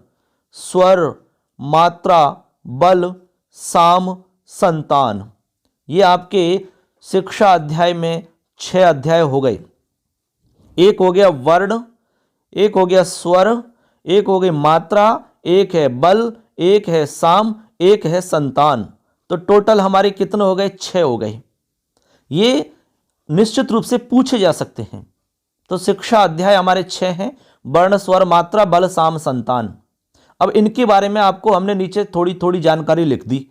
स्वर, मात्रा, बल, साम, संतान। ये आपके शिक्षा अध्याय में 6 अध्याय हो गए। एक हो गया वर्ण, एक हो गया स्वर, एक हो गई मात्रा, एक है बल, एक है साम, एक है संतान। तो टोटल हमारे कितने हो गए? 6 हो गए। ये निश्चित रूप से पूछे जा सकते हैं। तो शिक्षा अध्याय हमारे 6 हैं, वर्ण, स्वर, मात्रा, बल, साम, संतान। अब इनके बारे में आपको हमने नीचे थोड़ी थोड़ी जानकारी लिख दी।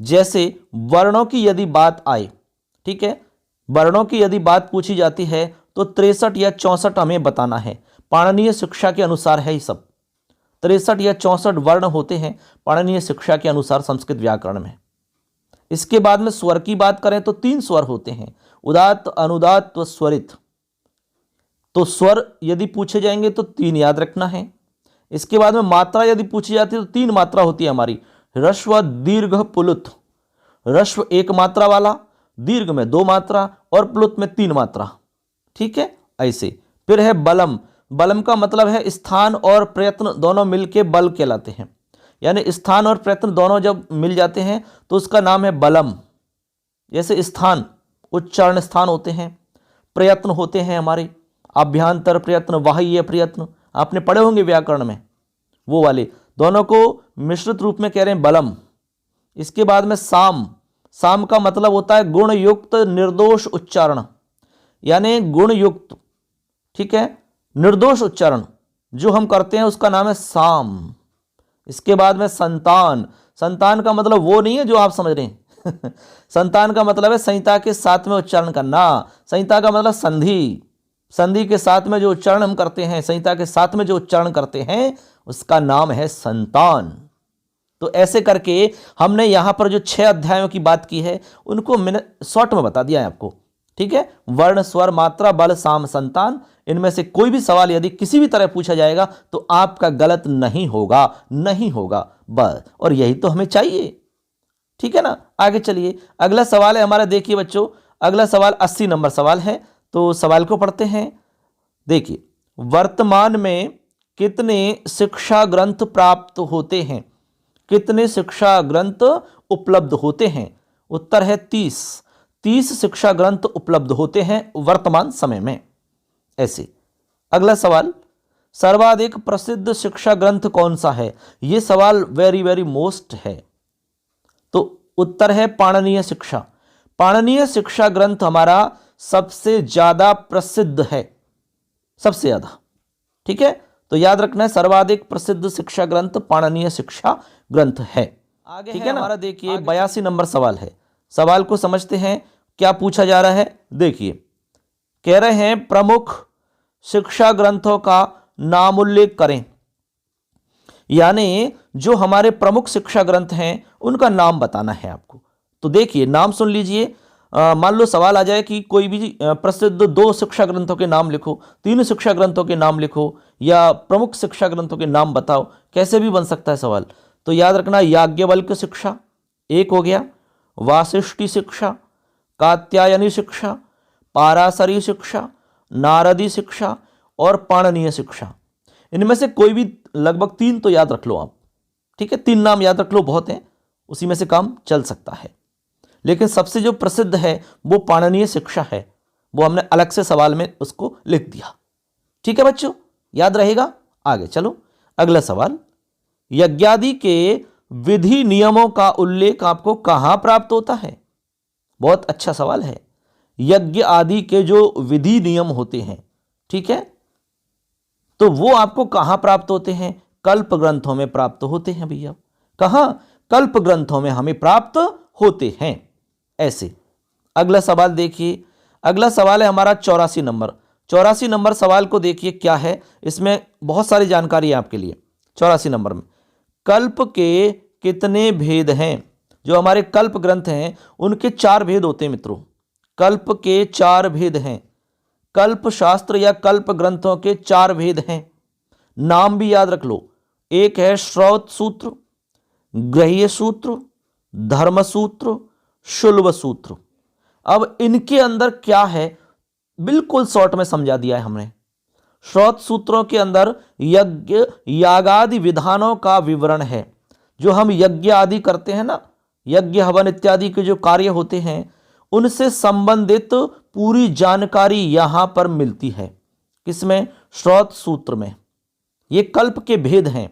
जैसे वर्णों की यदि बात आए, ठीक है, वर्णों की यदि बात पूछी जाती है तो 63 या 64 हमें बताना है। पाणिनीय शिक्षा के अनुसार है ये सब 63 या 64 वर्ण होते हैं पाणिनीय शिक्षा के अनुसार संस्कृत व्याकरण में। इसके बाद में स्वर की बात करें तो 3 स्वर होते हैं, उदात्त, अनुदात्त व स्वरित। तो स्वर यदि पूछे जाएंगे तो 3 याद रखना है। इसके बाद में मात्रा यदि पूछी जाती है तो 3 मात्रा होती है हमारी, ह्रस्व, दीर्घ, प्लुत। ह्रस्व 1 मात्रा वाला, दीर्घ में 2 मात्रा और प्लुत में 3 मात्रा, ठीक है, ऐसे। फिर है बलम। बलम का मतलब है स्थान और प्रयत्न दोनों मिलके बल कहलाते हैं। यानी स्थान और प्रयत्न दोनों जब मिल जाते हैं तो उसका नाम है बलम। जैसे स्थान उच्चारण स्थान होते हैं, प्रयत्न होते हैं हमारे अभ्यंतर प्रयत्न, बाह्य प्रयत्न, आपने पढ़े होंगे व्याकरण में, वो वाले दोनों को मिश्रित रूप में कह रहे हैं बलम। इसके बाद में साम। साम का मतलब होता है गुण युक्त निर्दोष उच्चारण, यानी गुण युक्त, ठीक है, निर्दोष उच्चारण जो हम करते हैं उसका नाम है साम। इसके बाद में संतान। संतान का मतलब वो नहीं है जो आप समझ रहे हैं संतान का मतलब है संहिता के साथ में उच्चारण करना। संहिता का मतलब संधि, संधि के साथ में जो उच्चारण हम करते हैं, संहिता के साथ में जो उच्चारण करते हैं उसका नाम है संतान। तो ऐसे करके हमने यहां पर जो 6 अध्यायों की बात की है उनको मैंने शॉर्ट में बता दिया है आपको, ठीक है। वर्ण, स्वर, मात्रा, बल, साम, संतान, इनमें से कोई भी सवाल यदि किसी भी तरह पूछा जाएगा तो आपका गलत नहीं होगा, नहीं होगा बस। और यही तो हमें चाहिए, ठीक है ना। आगे चलिए, अगला सवाल है हमारा, देखिए बच्चों, अगला सवाल 80 नंबर सवाल है। तो सवाल को पढ़ते हैं। देखिए, वर्तमान में कितने शिक्षा ग्रंथ प्राप्त होते हैं? कितने शिक्षा ग्रंथ उपलब्ध होते हैं? उत्तर है 30। 30 शिक्षा ग्रंथ उपलब्ध होते हैं वर्तमान समय में। ऐसे अगला सवाल, सर्वाधिक प्रसिद्ध शिक्षा ग्रंथ कौन सा है? यह सवाल वेरी वेरी मोस्ट है। तो उत्तर है पाणिनीय शिक्षा। पाणिनीय शिक्षा ग्रंथ हमारा सबसे ज्यादा प्रसिद्ध है, सबसे ज्यादा, ठीक है। तो याद रखना है सर्वाधिक प्रसिद्ध शिक्षा ग्रंथ पाणिनीय शिक्षा ग्रंथ है। आगे ठीक है ना, हमारा देखिए 82 नंबर सवाल है। सवाल को समझते हैं, क्या पूछा जा रहा है। देखिए, कह रहे हैं प्रमुख शिक्षा ग्रंथों का नाम उल्लेख करें, यानी जो हमारे प्रमुख शिक्षा ग्रंथ हैं उनका नाम बताना है आपको। तो देखिए, नाम सुन लीजिए। मान लो सवाल आ जाए कि कोई भी प्रसिद्ध 2 शिक्षा ग्रंथों के नाम लिखो, 3 शिक्षा ग्रंथों के नाम लिखो, या प्रमुख शिक्षा ग्रंथों के नाम बताओ, कैसे भी बन सकता है सवाल। तो याद रखना, याज्ञवल्क्य शिक्षा एक हो गया, वासिष्ठी शिक्षा, कात्यायनी शिक्षा, पाराशरी शिक्षा, नारदी शिक्षा और पाणिनीय शिक्षा। इनमें से कोई भी लगभग 3 तो याद रख लो आप, ठीक है। 3 नाम याद रख लो, बहुत हैं, उसी में से काम चल सकता है। लेकिन सबसे जो प्रसिद्ध है वो पाणिनीय शिक्षा है, वो हमने अलग से सवाल में उसको लिख दिया, ठीक है बच्चों, याद रहेगा। आगे चलो, अगला सवाल, यज्ञादि के विधि नियमों का उल्लेख आपको कहां प्राप्त होता है? बहुत अच्छा सवाल है। यज्ञ आदि के जो विधि नियम होते हैं, ठीक है, तो वो आपको कहां प्राप्त होते हैं? कल्प ग्रंथों में प्राप्त होते हैं भैया। कहां? कल्प ग्रंथों में हमें प्राप्त होते हैं। ऐसे अगला सवाल देखिए, अगला सवाल है हमारा 84 नंबर। 84 नंबर सवाल को देखिए क्या है, इसमें बहुत सारी जानकारी है आपके लिए। 84 नंबर में, कल्प के कितने भेद हैं? जो हमारे कल्प ग्रंथ हैं उनके 4 भेद होते हैं मित्रों। कल्प के 4 भेद हैं। कल्प शास्त्र या कल्प ग्रंथों के 4 भेद हैं। नाम भी याद रख लो। एक है श्रौत सूत्र, गृह्य सूत्र, धर्म सूत्र, शुल्ब सूत्र। अब इनके अंदर क्या है बिल्कुल शॉर्ट में समझा दिया है हमने। श्रौत सूत्रों के अंदर यज्ञ यागादि विधानों का विवरण है। जो हम यज्ञ आदि करते हैं ना, यज्ञ हवन इत्यादि के जो कार्य होते हैं उनसे संबंधित पूरी जानकारी यहां पर मिलती है। किसमें? श्रौत सूत्र में। ये कल्प के भेद हैं।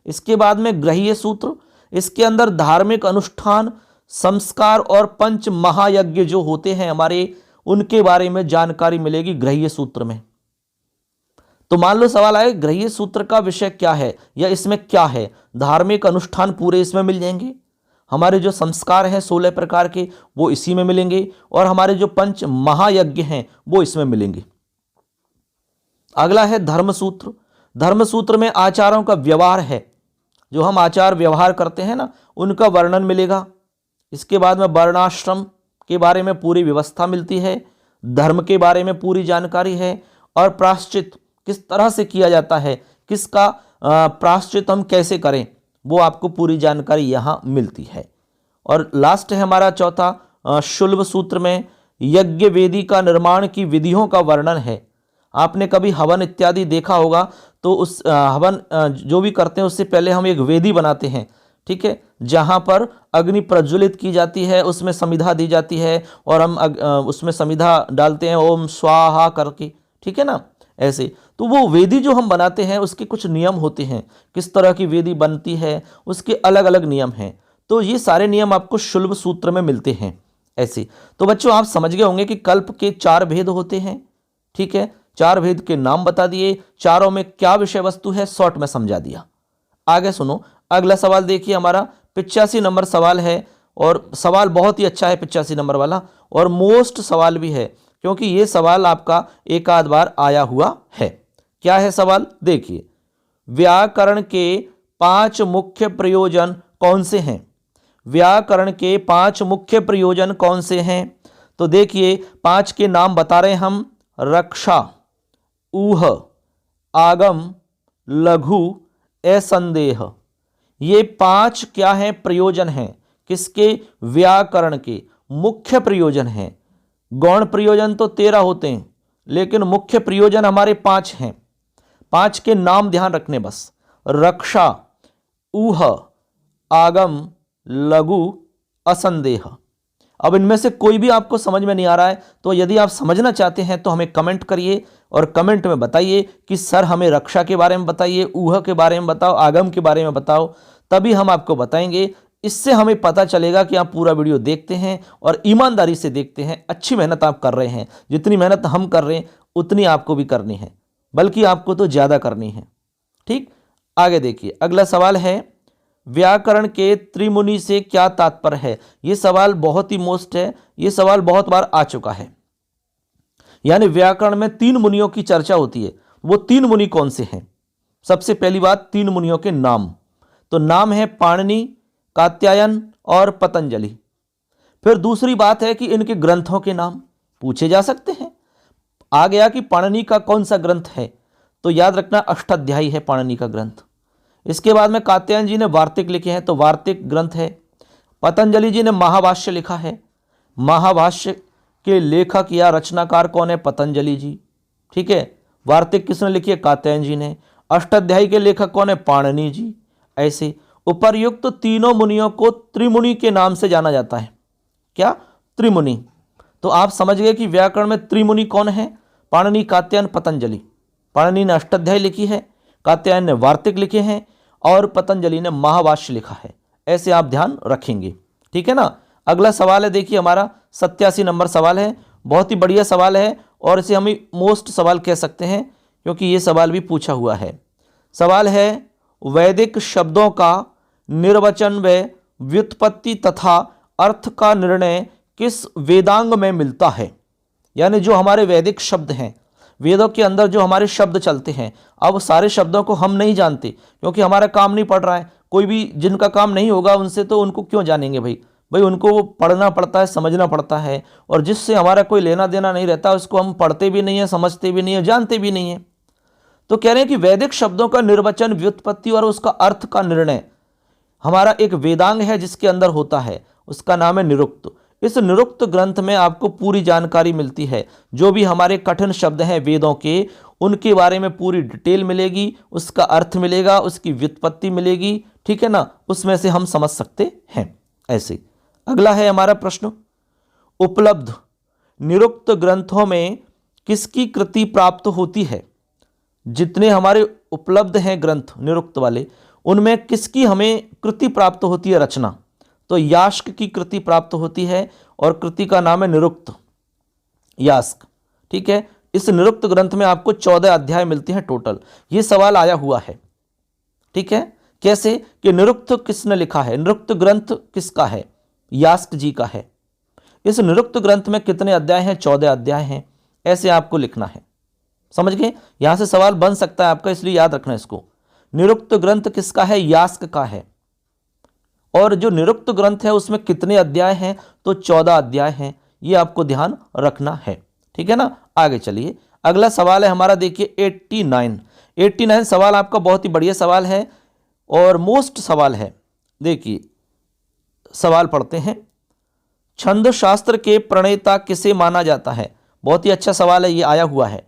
इसके बाद में गृह्य सूत्र, इसके अंदर धार्मिक अनुष्ठान, संस्कार और पंच महायज्ञ जो होते हैं हमारे, उनके बारे में जानकारी मिलेगी गृह्य सूत्र में। तो मान लो सवाल आए गृह्य सूत्र का विषय क्या है या इसमें क्या है, धार्मिक अनुष्ठान पूरे इसमें मिल जाएंगे, हमारे जो संस्कार हैं 16 प्रकार के वो इसी में मिलेंगे, और हमारे जो पंच महायज्ञ हैं वो इसमें मिलेंगे। अगला है धर्म सूत्र। धर्म सूत्र में आचारों का व्यवहार है, जो हम आचार व्यवहार करते हैं ना उनका वर्णन मिलेगा। इसके बाद में वर्णाश्रम के बारे में पूरी व्यवस्था मिलती है, धर्म के बारे में पूरी जानकारी है, और प्रायश्चित किस तरह से किया जाता है, किसका प्रायश्चित हम कैसे करें, वो आपको पूरी जानकारी यहाँ मिलती है। और लास्ट है हमारा चौथा शुल्ब सूत्र में यज्ञ वेदी का निर्माण की विधियों का वर्णन है। आपने कभी हवन इत्यादि देखा होगा तो उस हवन जो भी करते हैं उससे पहले हम एक वेदी बनाते हैं, ठीक है, जहाँ पर अग्नि प्रज्वलित की जाती है, उसमें समिधा दी जाती है और हम उसमें समिधा डालते हैं ओम स्वाहा करके, ठीक है ना, ऐसे। तो वो वेदी जो हम बनाते हैं उसके कुछ नियम होते हैं, किस तरह की वेदी बनती है उसके अलग अलग नियम हैं। तो ये सारे नियम आपको शुल्ब सूत्र में मिलते हैं ऐसे। तो बच्चों आप समझ गए होंगे कि कल्प के 4 भेद होते हैं, ठीक है, 4 भेद के नाम बता दिए, चारों में क्या विषय वस्तु है शॉर्ट में समझा दिया। आगे सुनो, अगला सवाल देखिए, हमारा 85 नंबर सवाल है, और सवाल बहुत ही अच्छा है 85 नंबर वाला, और मोस्ट सवाल भी है क्योंकि ये सवाल आपका एक आध बार आया हुआ है। क्या है सवाल? देखिए, व्याकरण के 5 मुख्य प्रयोजन कौन से हैं? व्याकरण के 5 मुख्य प्रयोजन कौन से हैं? तो देखिए 5 के नाम बता रहे हम, रक्षा, ऊह, आगम, लघु, असंदेह। ये 5 क्या हैं? प्रयोजन हैं। किसके? व्याकरण के मुख्य प्रयोजन हैं। गौण प्रयोजन तो 13 होते हैं, लेकिन मुख्य प्रयोजन हमारे 5 हैं। 5 के नाम ध्यान रखने बस, रक्षा, ऊह, आगम, लघु, असंदेह। अब इनमें से कोई भी आपको समझ में नहीं आ रहा है तो यदि आप समझना चाहते हैं तो हमें कमेंट करिए और कमेंट में बताइए कि सर हमें रक्षा के बारे में बताइए, ऊह के बारे में बताओ, आगम के बारे में बताओ, तभी हम आपको बताएंगे। इससे हमें पता चलेगा कि आप पूरा वीडियो देखते हैं और ईमानदारी से देखते हैं, अच्छी मेहनत आप कर रहे हैं। जितनी मेहनत हम कर रहे हैं उतनी आपको भी करनी है, बल्कि आपको तो ज़्यादा करनी है, ठीक। आगे देखिए, अगला सवाल है, व्याकरण के त्रिमुनि से क्या तात्पर्य है? ये सवाल बहुत ही मोस्ट है, ये सवाल बहुत बार आ चुका है। यानी व्याकरण में 3 मुनियों की चर्चा होती है, वो 3 मुनि कौन से हैं? सबसे पहली बात 3 मुनियों के नाम, तो नाम है पाणिनि, कात्यायन और पतंजलि। फिर दूसरी बात है कि इनके ग्रंथों के नाम पूछे जा सकते हैं। आ गया कि पाणिनि का कौन सा ग्रंथ है, तो याद रखना अष्टाध्यायी है पाणिनि का ग्रंथ। इसके बाद में कात्यायन जी ने वार्तिक लिखे हैं, तो वार्तिक ग्रंथ है। पतंजलि जी ने महाभाष्य लिखा है, महाभाष्य के लेखक या रचनाकार कौन है? पतंजलि जी, ठीक है। वार्तिक किसने लिखी है? कात्यायन जी ने। अष्टाध्यायी के लेखक कौन है? पाणिनि जी। ऐसे उपर्युक्त तीनों मुनियों को त्रिमुनि के नाम से जाना जाता है। क्या? त्रिमुनि। तो आप समझ गए कि व्याकरण में त्रिमुनि कौन है? पाणिनि, कात्यायन, पतंजलि। पाणिनि ने अष्टाध्यायी लिखी है, कात्यायन ने वार्तिक लिखे हैं और पतंजलि ने महाभाष्य लिखा है। ऐसे आप ध्यान रखेंगे, ठीक है ना। अगला सवाल है, देखिए हमारा 87 नंबर सवाल है, बहुत ही बढ़िया सवाल है और इसे हम मोस्ट सवाल कह सकते हैं क्योंकि ये सवाल भी पूछा हुआ है। सवाल है, वैदिक शब्दों का निर्वचन व व्युत्पत्ति तथा अर्थ का निर्णय किस वेदांग में मिलता है? यानी जो हमारे वैदिक शब्द हैं, वेदों के अंदर जो हमारे शब्द चलते हैं, अब सारे शब्दों को हम नहीं जानते क्योंकि हमारा काम नहीं पड़ रहा है। कोई भी जिनका काम नहीं होगा उनसे तो उनको क्यों जानेंगे भाई उनको वो पढ़ना पड़ता है, समझना पड़ता है, और जिससे हमारा कोई लेना देना नहीं रहता उसको हम पढ़ते भी नहीं है, समझते भी नहीं है, जानते भी नहीं है। तो कह रहे हैं कि वैदिक शब्दों का निर्वचन, व्युत्पत्ति और उसका अर्थ का निर्णय हमारा एक वेदांग है जिसके अंदर होता है, उसका नाम है निरुक्त। इस निरुक्त ग्रंथ में आपको पूरी जानकारी मिलती है। जो भी हमारे कठिन शब्द हैं वेदों के, उनके बारे में पूरी डिटेल मिलेगी, उसका अर्थ मिलेगा, उसकी व्युत्पत्ति मिलेगी, ठीक है ना, उसमें से हम समझ सकते हैं। ऐसे अगला है हमारा प्रश्न, उपलब्ध निरुक्त ग्रंथों में किसकी कृति प्राप्त होती है? जितने हमारे उपलब्ध हैं ग्रंथ निरुक्त वाले, उनमें किसकी हमें कृति प्राप्त होती है, रचना? तो यास्क की कृति प्राप्त होती है और कृति का नाम है निरुक्त, यास्क, ठीक है। इस निरुक्त ग्रंथ में आपको 14 अध्याय मिलते हैं टोटल। ये सवाल आया हुआ है, ठीक है। कैसे कि निरुक्त किसने लिखा है, निरुक्त ग्रंथ किसका है? यास्क जी का है। इस निरुक्त ग्रंथ में कितने अध्याय हैं? 14 अध्याय हैं। ऐसे आपको लिखना है, समझ गए? यहां से सवाल बन सकता है आपका, इसलिए याद रखना इसको। निरुक्त ग्रंथ किसका है? यास्क का है। और जो निरुक्त ग्रंथ है उसमें कितने अध्याय हैं? तो 14 अध्याय हैं। ये आपको ध्यान रखना है, ठीक है ना। आगे चलिए, अगला सवाल है हमारा, देखिए 89 सवाल आपका बहुत ही बढ़िया सवाल है और मोस्ट सवाल है। देखिए सवाल पढ़ते हैं, छंद शास्त्र के प्रणेता किसे माना जाता है? बहुत ही अच्छा सवाल है, ये आया हुआ है।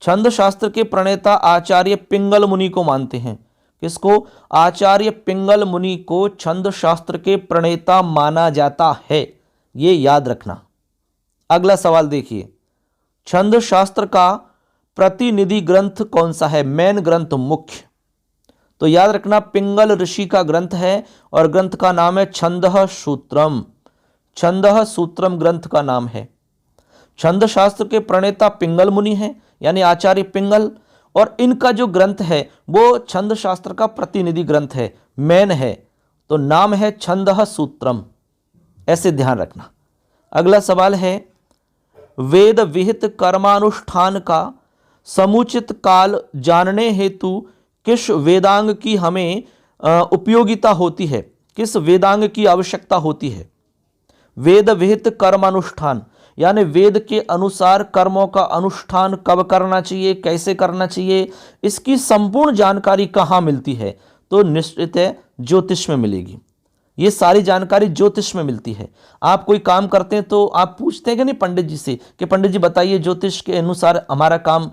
छंद शास्त्र के प्रणेता आचार्य पिंगल मुनि को मानते हैं। किसको? आचार्य पिंगल मुनि को छंद शास्त्र के प्रणेता माना जाता है, ये याद रखना। अगला सवाल देखिए, छंद शास्त्र का प्रतिनिधि ग्रंथ कौन सा है? मेन ग्रंथ, मुख्य। तो याद रखना पिंगल ऋषि का ग्रंथ है और ग्रंथ का नाम है छंदः सूत्रम। छंदः सूत्रम ग्रंथ का नाम है। छंद शास्त्र के प्रणेता पिंगल मुनि हैं, यानी आचार्य पिंगल, और इनका जो ग्रंथ है वो छंद शास्त्र का प्रतिनिधि ग्रंथ है, मेन है। तो नाम है छंदः सूत्रम, ऐसे ध्यान रखना। अगला सवाल है, वेद विहित कर्मानुष्ठान का समुचित काल जानने हेतु किस वेदांग की हमें उपयोगिता होती है? किस वेदांग की आवश्यकता होती है? वेद विहित कर्मानुष्ठान, यानी वेद के अनुसार कर्मों का अनुष्ठान कब करना चाहिए, कैसे करना चाहिए, इसकी संपूर्ण जानकारी कहाँ मिलती है? तो निश्चित है ज्योतिष में मिलेगी। ये सारी जानकारी ज्योतिष में मिलती है। आप कोई काम करते हैं तो आप पूछते हैं कि नहीं पंडित जी से कि पंडित जी बताइए ज्योतिष के अनुसार हमारा काम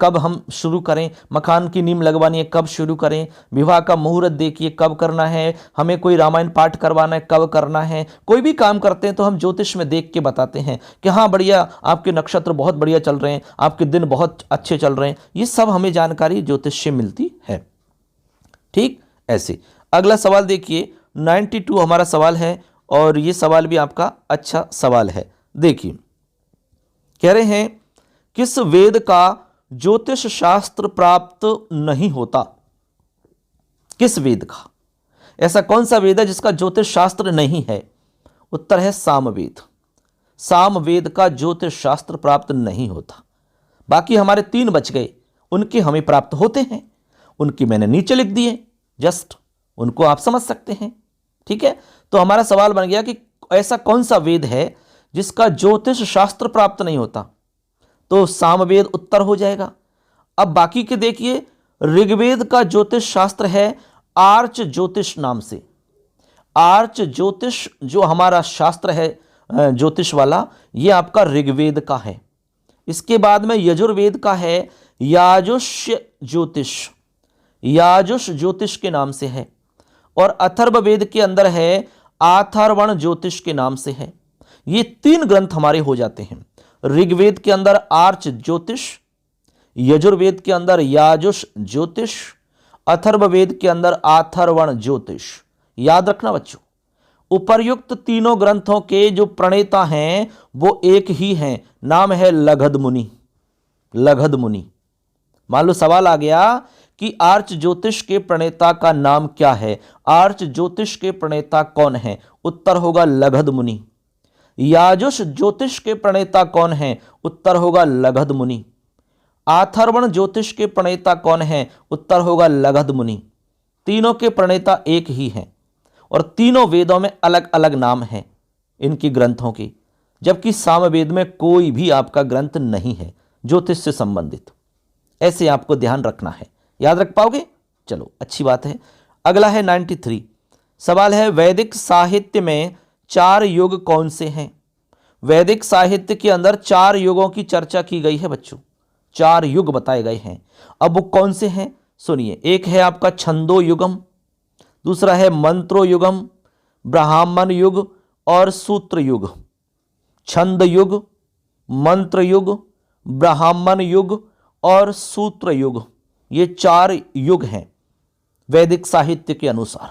कब हम शुरू करें, मकान की नींव लगवानी है कब शुरू करें, विवाह का मुहूर्त देखिए कब करना है, हमें कोई रामायण पाठ करवाना है कब करना है। कोई भी काम करते हैं तो हम ज्योतिष में देख के बताते हैं कि हाँ बढ़िया, आपके नक्षत्र बहुत बढ़िया चल रहे हैं, आपके दिन बहुत अच्छे चल रहे हैं। ये सब हमें जानकारी ज्योतिष से मिलती है, ठीक। ऐसे अगला सवाल देखिए, 92 हमारा सवाल है और ये सवाल भी आपका अच्छा सवाल है। देखिए कह रहे हैं, किस वेद का ज्योतिष शास्त्र प्राप्त नहीं होता? किस वेद का? ऐसा कौन सा वेद है जिसका ज्योतिष शास्त्र नहीं है? उत्तर है सामवेद। सामवेद का ज्योतिष शास्त्र प्राप्त नहीं होता। बाकी हमारे 3 बच गए, उनके हमें प्राप्त होते हैं। उनकी मैंने नीचे लिख दिए, जस्ट उनको आप समझ सकते हैं, ठीक है। तो हमारा सवाल बन गया कि ऐसा कौन सा वेद है जिसका ज्योतिष शास्त्र प्राप्त नहीं होता? तो सामवेद उत्तर हो जाएगा। अब बाकी के देखिए, ऋग्वेद का ज्योतिष शास्त्र है आर्च ज्योतिष नाम से। आर्च ज्योतिष जो हमारा शास्त्र है ज्योतिष वाला, ये आपका ऋग्वेद का है। इसके बाद में यजुर्वेद का है याजुष्य ज्योतिष, याजुष ज्योतिष के नाम से है। और अथर्ववेद के अंदर है आथर्वण ज्योतिष के नाम से है। ये 3 ग्रंथ हमारे हो जाते हैं। ऋग्वेद के अंदर आर्च ज्योतिष, यजुर्वेद के अंदर याजुष ज्योतिष, अथर्ववेद के अंदर आथर्वण ज्योतिष। याद रखना बच्चों, उपर्युक्त तीनों ग्रंथों के जो प्रणेता हैं वो एक ही हैं, नाम है लगध मुनि। लगध मुनि। मान लो सवाल आ गया कि आर्च ज्योतिष के प्रणेता का नाम क्या है, आर्च ज्योतिष के प्रणेता कौन है? उत्तर होगा लगध मुनि। याजुष ज्योतिष के प्रणेता कौन है? उत्तर होगा लगध मुनि। आथर्वण ज्योतिष के प्रणेता कौन है? उत्तर होगा लगध मुनि। तीनों के प्रणेता एक ही हैं और तीनों वेदों में अलग अलग नाम हैं इनकी ग्रंथों की, जबकि सामवेद में कोई भी आपका ग्रंथ नहीं है ज्योतिष से संबंधित। ऐसे आपको ध्यान रखना है। याद रख पाओगे? चलो अच्छी बात है। अगला है 93 सवाल है, वैदिक साहित्य में 4 युग कौन से हैं? वैदिक साहित्य के अंदर 4 युगों की चर्चा की गई है बच्चों, 4 युग बताए गए हैं। अब वो कौन से हैं सुनिए। एक है आपका छंदो युगम, दूसरा है मंत्रो युगम, ब्राह्मण युग और सूत्र युग। छंद युग, मंत्र युग, ब्राह्मण युग और सूत्र युग, ये 4 युग हैं वैदिक साहित्य के अनुसार।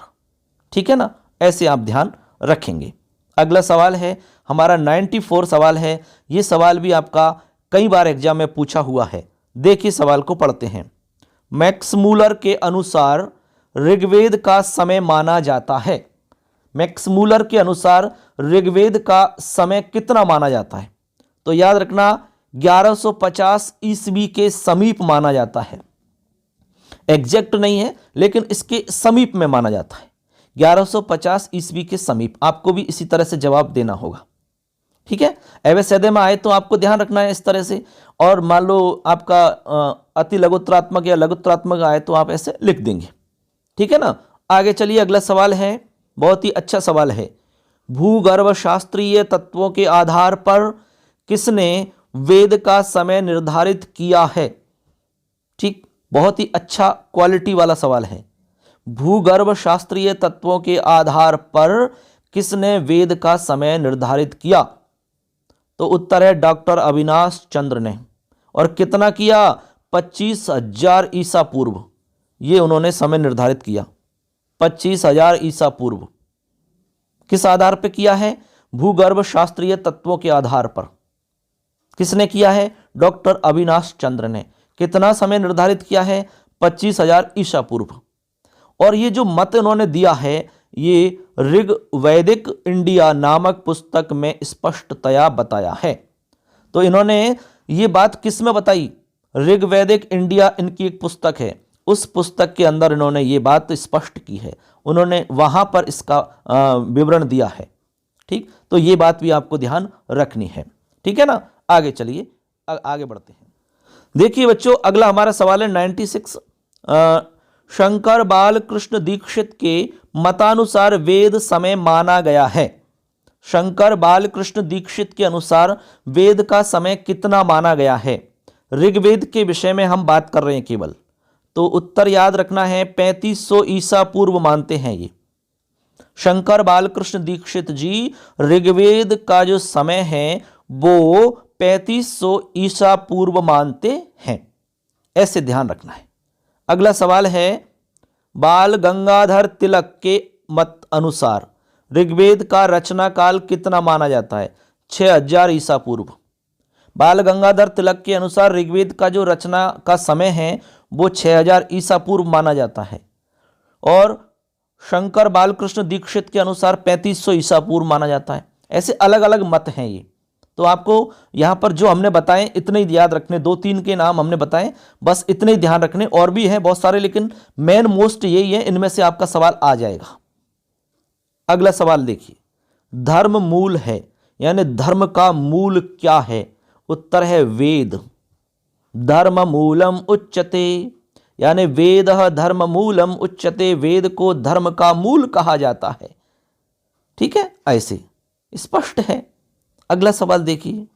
ठीक है ना, ऐसे आप ध्यान रखेंगे। अगला सवाल है हमारा 94 सवाल है। ये सवाल भी आपका कई बार एग्जाम में पूछा हुआ है। देखिए सवाल को पढ़ते हैं। मैक्स मूलर के अनुसार ऋग्वेद का समय माना जाता है। मैक्स मूलर के अनुसार ऋग्वेद का समय कितना माना जाता है? तो याद रखना 1150 ईस्वी के समीप माना जाता है। एग्जैक्ट नहीं है लेकिन इसके समीप में माना जाता है। 1150 ईस्वी के समीप। आपको भी इसी तरह से जवाब देना होगा। ठीक है, एवं में आए तो आपको ध्यान रखना है इस तरह से। और मान लो आपका अति लघुत्रात्मक या लघुत्रात्मक आए तो आप ऐसे लिख देंगे। ठीक है ना, आगे चलिए। अगला सवाल है, बहुत ही अच्छा सवाल है। भूगर्भ शास्त्रीय तत्वों के आधार पर किसने वेद का समय निर्धारित किया है? ठीक, बहुत ही अच्छा क्वालिटी वाला सवाल है। भूगर्भ शास्त्रीय तत्वों के आधार पर किसने वेद का समय निर्धारित किया? तो उत्तर है डॉक्टर अविनाश चंद्र ने। और कितना किया? 25,000 ईसा पूर्व ये उन्होंने समय निर्धारित किया। 25,000 ईसा पूर्व। किस आधार पर किया है? भूगर्भ शास्त्रीय तत्वों के आधार पर। किसने किया है? डॉक्टर अविनाश चंद्र ने। कितना समय निर्धारित किया है? 25,000 ईसा पूर्व। और ये जो मत इन्होंने दिया है ये ऋग वैदिक इंडिया नामक पुस्तक में स्पष्टतया बताया है। तो इन्होंने ये बात किस में बताई? ऋग वैदिक इंडिया इनकी एक पुस्तक है, उस पुस्तक के अंदर इन्होंने ये बात स्पष्ट की है। उन्होंने वहां पर इसका विवरण दिया है। ठीक, तो ये बात भी आपको ध्यान रखनी है। ठीक है ना, आगे चलिए, आगे बढ़ते हैं। देखिए बच्चों, अगला हमारा सवाल है 96। शंकर बालकृष्ण दीक्षित के मतानुसार वेद समय माना गया है। शंकर बालकृष्ण दीक्षित के अनुसार वेद का समय कितना माना गया है? ऋग्वेद के विषय में हम बात कर रहे हैं केवल। तो उत्तर याद रखना है 3500 ईसा पूर्व मानते हैं ये। शंकर बालकृष्ण दीक्षित जी ऋग्वेद का जो समय है वो 3500 ईसा पूर्व मानते हैं। ऐसे ध्यान रखना है। अगला सवाल है, बाल गंगाधर तिलक के मत अनुसार ऋग्वेद का रचना काल कितना माना जाता है? 6000 ईसा पूर्व। बाल गंगाधर तिलक के अनुसार ऋग्वेद का जो रचना का समय है वो 6000 ईसा पूर्व माना जाता है। और शंकर बालकृष्ण दीक्षित के अनुसार 3500 ईसा पूर्व माना जाता है। ऐसे अलग अलग मत हैं ये। तो आपको यहाँ पर जो हमने बताए इतने ही याद रखने, 2-3 के नाम हमने बताए, बस इतने ही ध्यान रखने। और भी हैं बहुत सारे लेकिन मेन मोस्ट यही है, इनमें से आपका सवाल आ जाएगा। अगला सवाल देखिए, धर्म मूल है यानी धर्म का मूल क्या है? उत्तर है वेद। धर्म मूलम उच्यते यानी वेद धर्म मूलम उच्यते। वेद को धर्म का मूल कहा जाता है। ठीक है, ऐसे स्पष्ट है। अगला सवाल देखिए।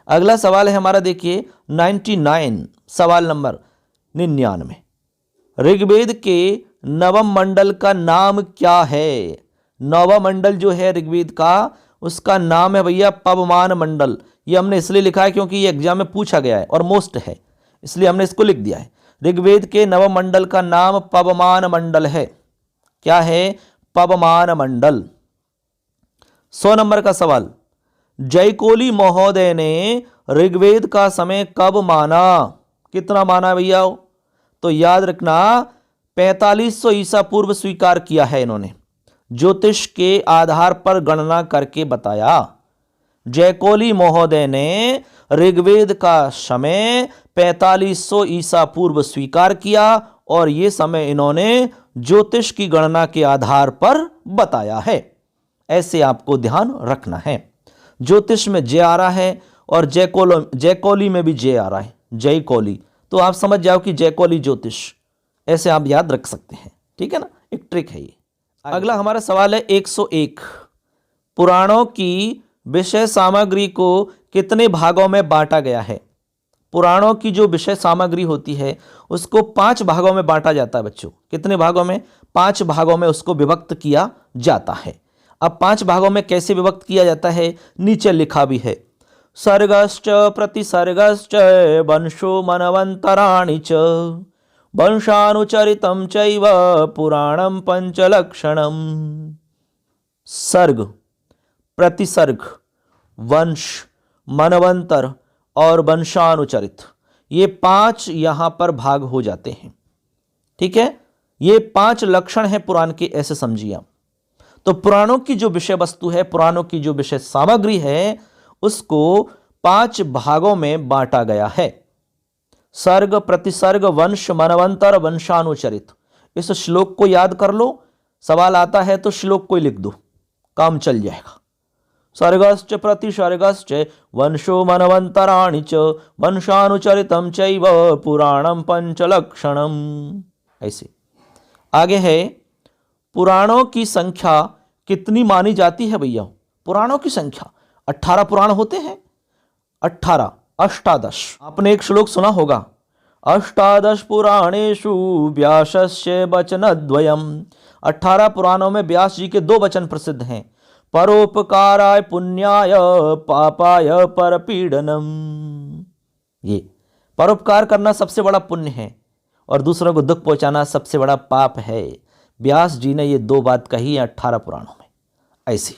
अगला सवाल है हमारा, देखिए 99 सवाल नंबर 99। ऋग्वेद के नवम मंडल का नाम क्या है? नवम मंडल जो है ऋग्वेद का उसका नाम है भैया पवमान मंडल। ये हमने इसलिए लिखा है क्योंकि ये एग्जाम में पूछा गया है और मोस्ट है, इसलिए हमने इसको लिख दिया है। ऋग्वेद के नवम मंडल का नाम पवमान मंडल है। क्या है? पवमान मंडल। 100 नंबर का सवाल, जयकोली महोदय ने ऋग्वेद का समय कब माना? कितना माना भैया? तो याद रखना 4500 ईसा पूर्व स्वीकार किया है इन्होंने। ज्योतिष के आधार पर गणना करके बताया। जयकोली महोदय ने ऋग्वेद का समय 4500 ईसा पूर्व स्वीकार किया और ये समय इन्होंने ज्योतिष की गणना के आधार पर बताया है। ऐसे आपको ध्यान रखना है। ज्योतिष में जे आ रहा है और जयकोली में भी जे आ रहा है, जयकोली। तो आप समझ जाओ कि जयकोली ज्योतिष, ऐसे आप याद रख सकते हैं। ठीक है ना, एक ट्रिक है ये। अगला हमारा सवाल है 101। पुराणों की विषय सामग्री को कितने भागों में बांटा गया है? पुराणों की जो विषय सामग्री होती है उसको 5 भागों में बांटा जाता है बच्चों। कितने भागों में? 5 भागों में उसको विभक्त किया जाता है। अब 5 भागों में कैसे विभक्त किया जाता है नीचे लिखा भी है। सर्गश्च प्रतिसर्गश्च वंशो मनवंतराणि च वंशानुचरितं चैव पुराणं पंचलक्षणम्। सर्ग, प्रतिसर्ग, वंश, मनवंतर और वंशानुचरित, ये 5 यहां पर भाग हो जाते हैं। ठीक है, ये 5 लक्षण हैं पुराण के, ऐसे समझिए आप। तो पुराणों की जो विषय वस्तु है, पुराणों की जो विषय सामग्री है, उसको 5 भागों में बांटा गया है। सर्ग, प्रतिसर्ग, वंश, मनवंतर, वंशानुचरित। इस श्लोक को याद कर लो, सवाल आता है तो श्लोक को लिख दो, काम चल जाएगा। सर्गश्च प्रतिसर्गश्च वंशो मनवंतराणि च वंशानुचरितं चैव पुराणं पंचलक्षणम्। ऐसे आगे है, पुराणों की संख्या कितनी मानी जाती है भैया? पुराणों की संख्या 18 पुराण होते हैं। 18, अष्टादश। आपने एक श्लोक सुना होगा, अष्टादश पुराणेषु व्यासस्य वचनद्वयम्। 18 पुराणों में व्यास जी के 2 वचन प्रसिद्ध हैं, परोपकाराय पुण्याय पापाय परपीडनम। ये परोपकार करना सबसे बड़ा पुण्य है और दूसरों को दुख पहुंचाना सबसे बड़ा पाप है। व्यास जी ने ये 2 बात कही है 18 पुराणों में, ऐसी।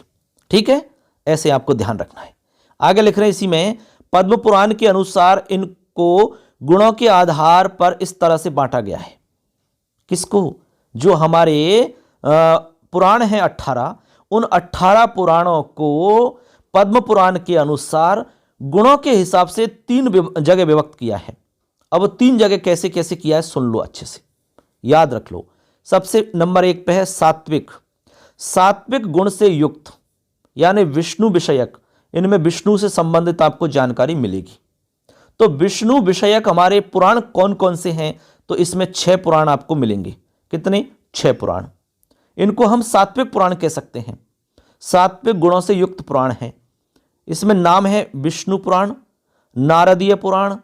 ठीक है, ऐसे आपको ध्यान रखना है। आगे लिख रहे हैं इसी में, पद्म पुराण के अनुसार इनको गुणों के आधार पर इस तरह से बांटा गया है। किसको? जो हमारे पुराण हैं 18, उन 18 पुराणों को पद्म पुराण के अनुसार गुणों के हिसाब से 3 जगह विभक्त किया है। अब 3 जगह कैसे कैसे किया है सुन लो, अच्छे से याद रख लो। सबसे नंबर 1 पे है सात्विक। सात्विक गुण से युक्त, यानी विष्णु विषयक। इनमें विष्णु से संबंधित आपको जानकारी मिलेगी। तो विष्णु विषयक हमारे पुराण कौन कौन से हैं? तो इसमें 6 पुराण आपको मिलेंगे। कितने? 6 पुराण। इनको हम सात्विक पुराण कह सकते हैं। सात्विक गुणों से युक्त पुराण है। इसमें नाम है विष्णु पुराण, नारदीय पुराण,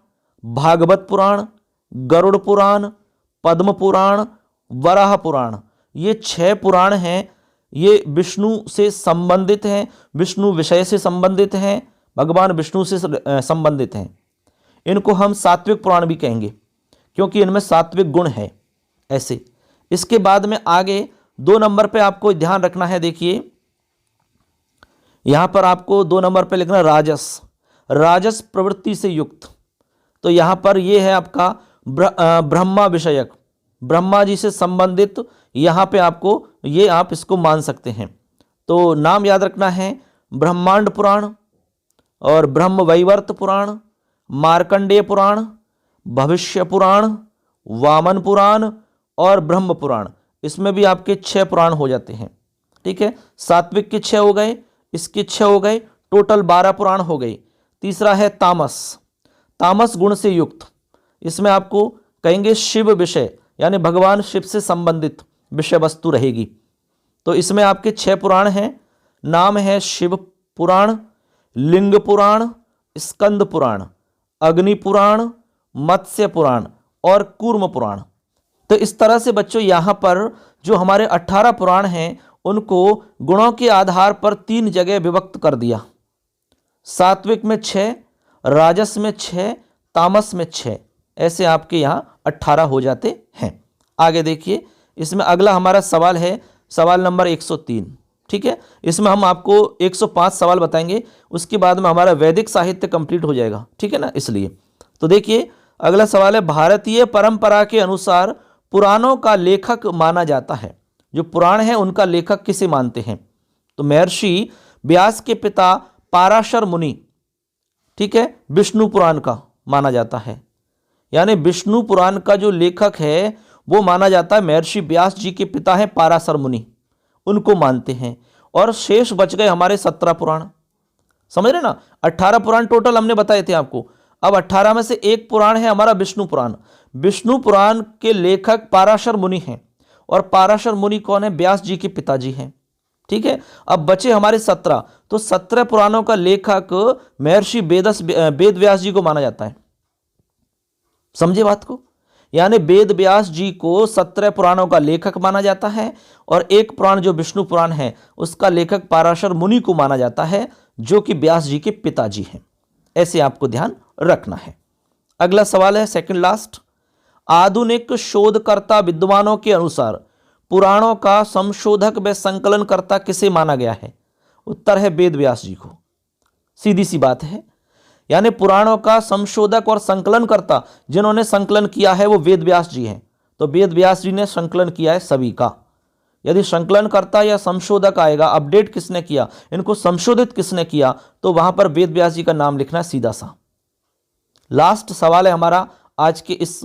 भागवत पुराण, गरुड़ पुराण, पद्म पुराण, वराह पुराण। ये 6 पुराण हैं। ये विष्णु से संबंधित हैं, विष्णु विषय से संबंधित हैं, भगवान विष्णु से संबंधित हैं। इनको हम सात्विक पुराण भी कहेंगे क्योंकि इनमें सात्विक गुण है। ऐसे इसके बाद में आगे 2 नंबर पे आपको ध्यान रखना है। देखिए यहां पर आपको 2 नंबर पे लिखना राजस। राजस प्रवृत्ति से युक्त। तो यहां पर यह है आपका ब्रह्मा विषयक, ब्रह्मा जी से संबंधित। यहां पे आपको ये आप इसको मान सकते हैं। तो नाम याद रखना है, ब्रह्मांड पुराण और ब्रह्म वैवर्त पुराण, मार्कंडेय पुराण, भविष्य पुराण, वामन पुराण और ब्रह्म पुराण। इसमें भी आपके 6 पुराण हो जाते हैं। ठीक है, सात्विक के 6 हो गए, इसके 6 हो गए, टोटल 12 पुराण हो गए। तीसरा है तामस। तामस गुण से युक्त। इसमें आपको कहेंगे शिव विषय, यानी भगवान शिव से संबंधित विषय वस्तु रहेगी। तो इसमें आपके 6 पुराण हैं। नाम है शिव पुराण, लिंग पुराण, स्कंद पुराण, अग्नि पुराण, मत्स्य पुराण और कूर्म पुराण। तो इस तरह से बच्चों यहाँ पर जो हमारे 18 पुराण हैं उनको गुणों के आधार पर 3 जगह विभक्त कर दिया। सात्विक में 6, राजस में 6, तामस में 6। ऐसे आपके यहाँ 18 हो जाते हैं। आगे देखिए, इसमें अगला हमारा सवाल है सवाल नंबर 103। ठीक है, इसमें हम आपको 105 सवाल बताएंगे, उसके बाद में हमारा वैदिक साहित्य कंप्लीट हो जाएगा। ठीक है ना, इसलिए तो देखिए अगला सवाल है, भारतीय परंपरा के अनुसार पुराणों का लेखक माना जाता है। जो पुराण है उनका लेखक किसे मानते हैं? तो महर्षि व्यास के पिता पाराशर मुनि, ठीक है, विष्णु पुराण का माना जाता है। यानी विष्णु पुराण का जो लेखक है वो माना जाता है महर्षि व्यास जी के पिता हैं पाराशर मुनि, उनको मानते हैं। और शेष बच गए हमारे 17 पुराण। समझ रहे ना, 18 पुराण टोटल हमने बताए थे आपको। अब 18 में से एक पुराण है हमारा विष्णु पुराण। विष्णु पुराण के लेखक पाराशर मुनि हैं। और पाराशर मुनि कौन है? व्यास जी के पिताजी हैं। ठीक है। अब बचे हमारे 17, तो 17 पुराणों का लेखक महर्षि वेद व्यास जी को माना जाता है। समझे बात को? यानी वेद व्यास जी को 17 पुराणों का लेखक माना जाता है और एक पुराण जो विष्णु पुराण है उसका लेखक पराशर मुनि को माना जाता है, जो कि व्यास जी के पिताजी हैं। ऐसे आपको ध्यान रखना है। अगला सवाल है सेकंड लास्ट, आधुनिक शोधकर्ता विद्वानों के अनुसार पुराणों का संशोधक व संकलनकर्ता किसे माना गया है? उत्तर है वेद व्यास जी को। सीधी सी बात है, यानी पुराणों का संशोधक और संकलनकर्ता जिन्होंने संकलन किया है वो वेद व्यास जी हैं। तो वेद व्यास जी ने संकलन किया है सभी का। यदि संकलनकर्ता या संशोधक आएगा, अपडेट किसने किया, इनको संशोधित किसने किया, तो वहां पर वेद व्यास जी का नाम लिखना है सीधा सा। लास्ट सवाल है हमारा आज के इस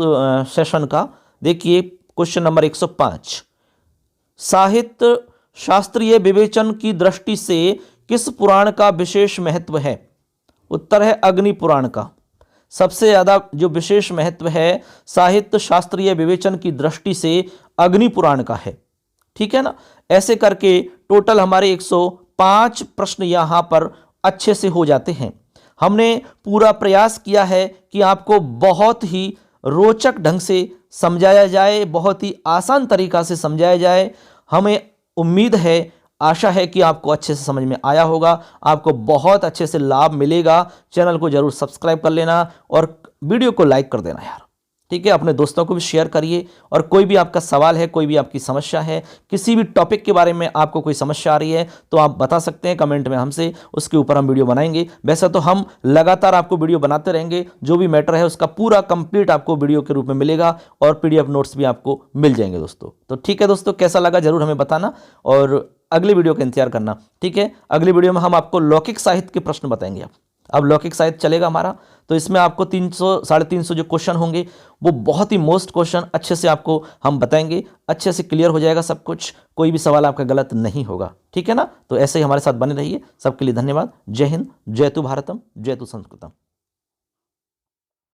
सेशन का। देखिए क्वेश्चन नंबर 105, साहित्य शास्त्रीय विवेचन की दृष्टि से किस पुराण का विशेष महत्व है? उत्तर है अग्नि पुराण का। सबसे ज्यादा जो विशेष महत्व है साहित्य शास्त्रीय विवेचन की दृष्टि से अग्नि पुराण का है। ठीक है ना। ऐसे करके टोटल हमारे 105 प्रश्न यहां पर अच्छे से हो जाते हैं। हमने पूरा प्रयास किया है कि आपको बहुत ही रोचक ढंग से समझाया जाए, बहुत ही आसान तरीका से समझाया जाए। हमें उम्मीद है, आशा है कि आपको अच्छे से समझ में आया होगा, आपको बहुत अच्छे से लाभ मिलेगा। चैनल को जरूर सब्सक्राइब कर लेना और वीडियो को लाइक कर देना यार। ठीक है, अपने दोस्तों को भी शेयर करिए। और कोई भी आपका सवाल है, कोई भी आपकी समस्या है, किसी भी टॉपिक के बारे में आपको कोई समस्या आ रही है तो आप बता सकते हैं कमेंट में हमसे, उसके ऊपर हम वीडियो बनाएंगे। वैसे तो हम लगातार आपको वीडियो बनाते रहेंगे, जो भी मैटर है उसका पूरा कंप्लीट आपको वीडियो के रूप में मिलेगा और पीडीएफ नोट्स भी आपको मिल जाएंगे दोस्तों। तो ठीक है दोस्तों, कैसा लगा जरूर हमें बताना और अगली वीडियो का इंतजार करना। ठीक है, अगली वीडियो में हम आपको लौकिक साहित्य के प्रश्न बताएंगे। अब लौकिक साहित्य चलेगा हमारा, तो इसमें आपको 300 350 जो क्वेश्चन होंगे वो बहुत ही मोस्ट क्वेश्चन अच्छे से आपको हम बताएंगे। अच्छे से क्लियर हो जाएगा सब कुछ, कोई भी सवाल आपका गलत नहीं होगा। ठीक है ना। तो ऐसे ही हमारे साथ बने रहिए। सबके लिए धन्यवाद। जय हिंद, जय तु भारतम, जय तु संस्कृतम।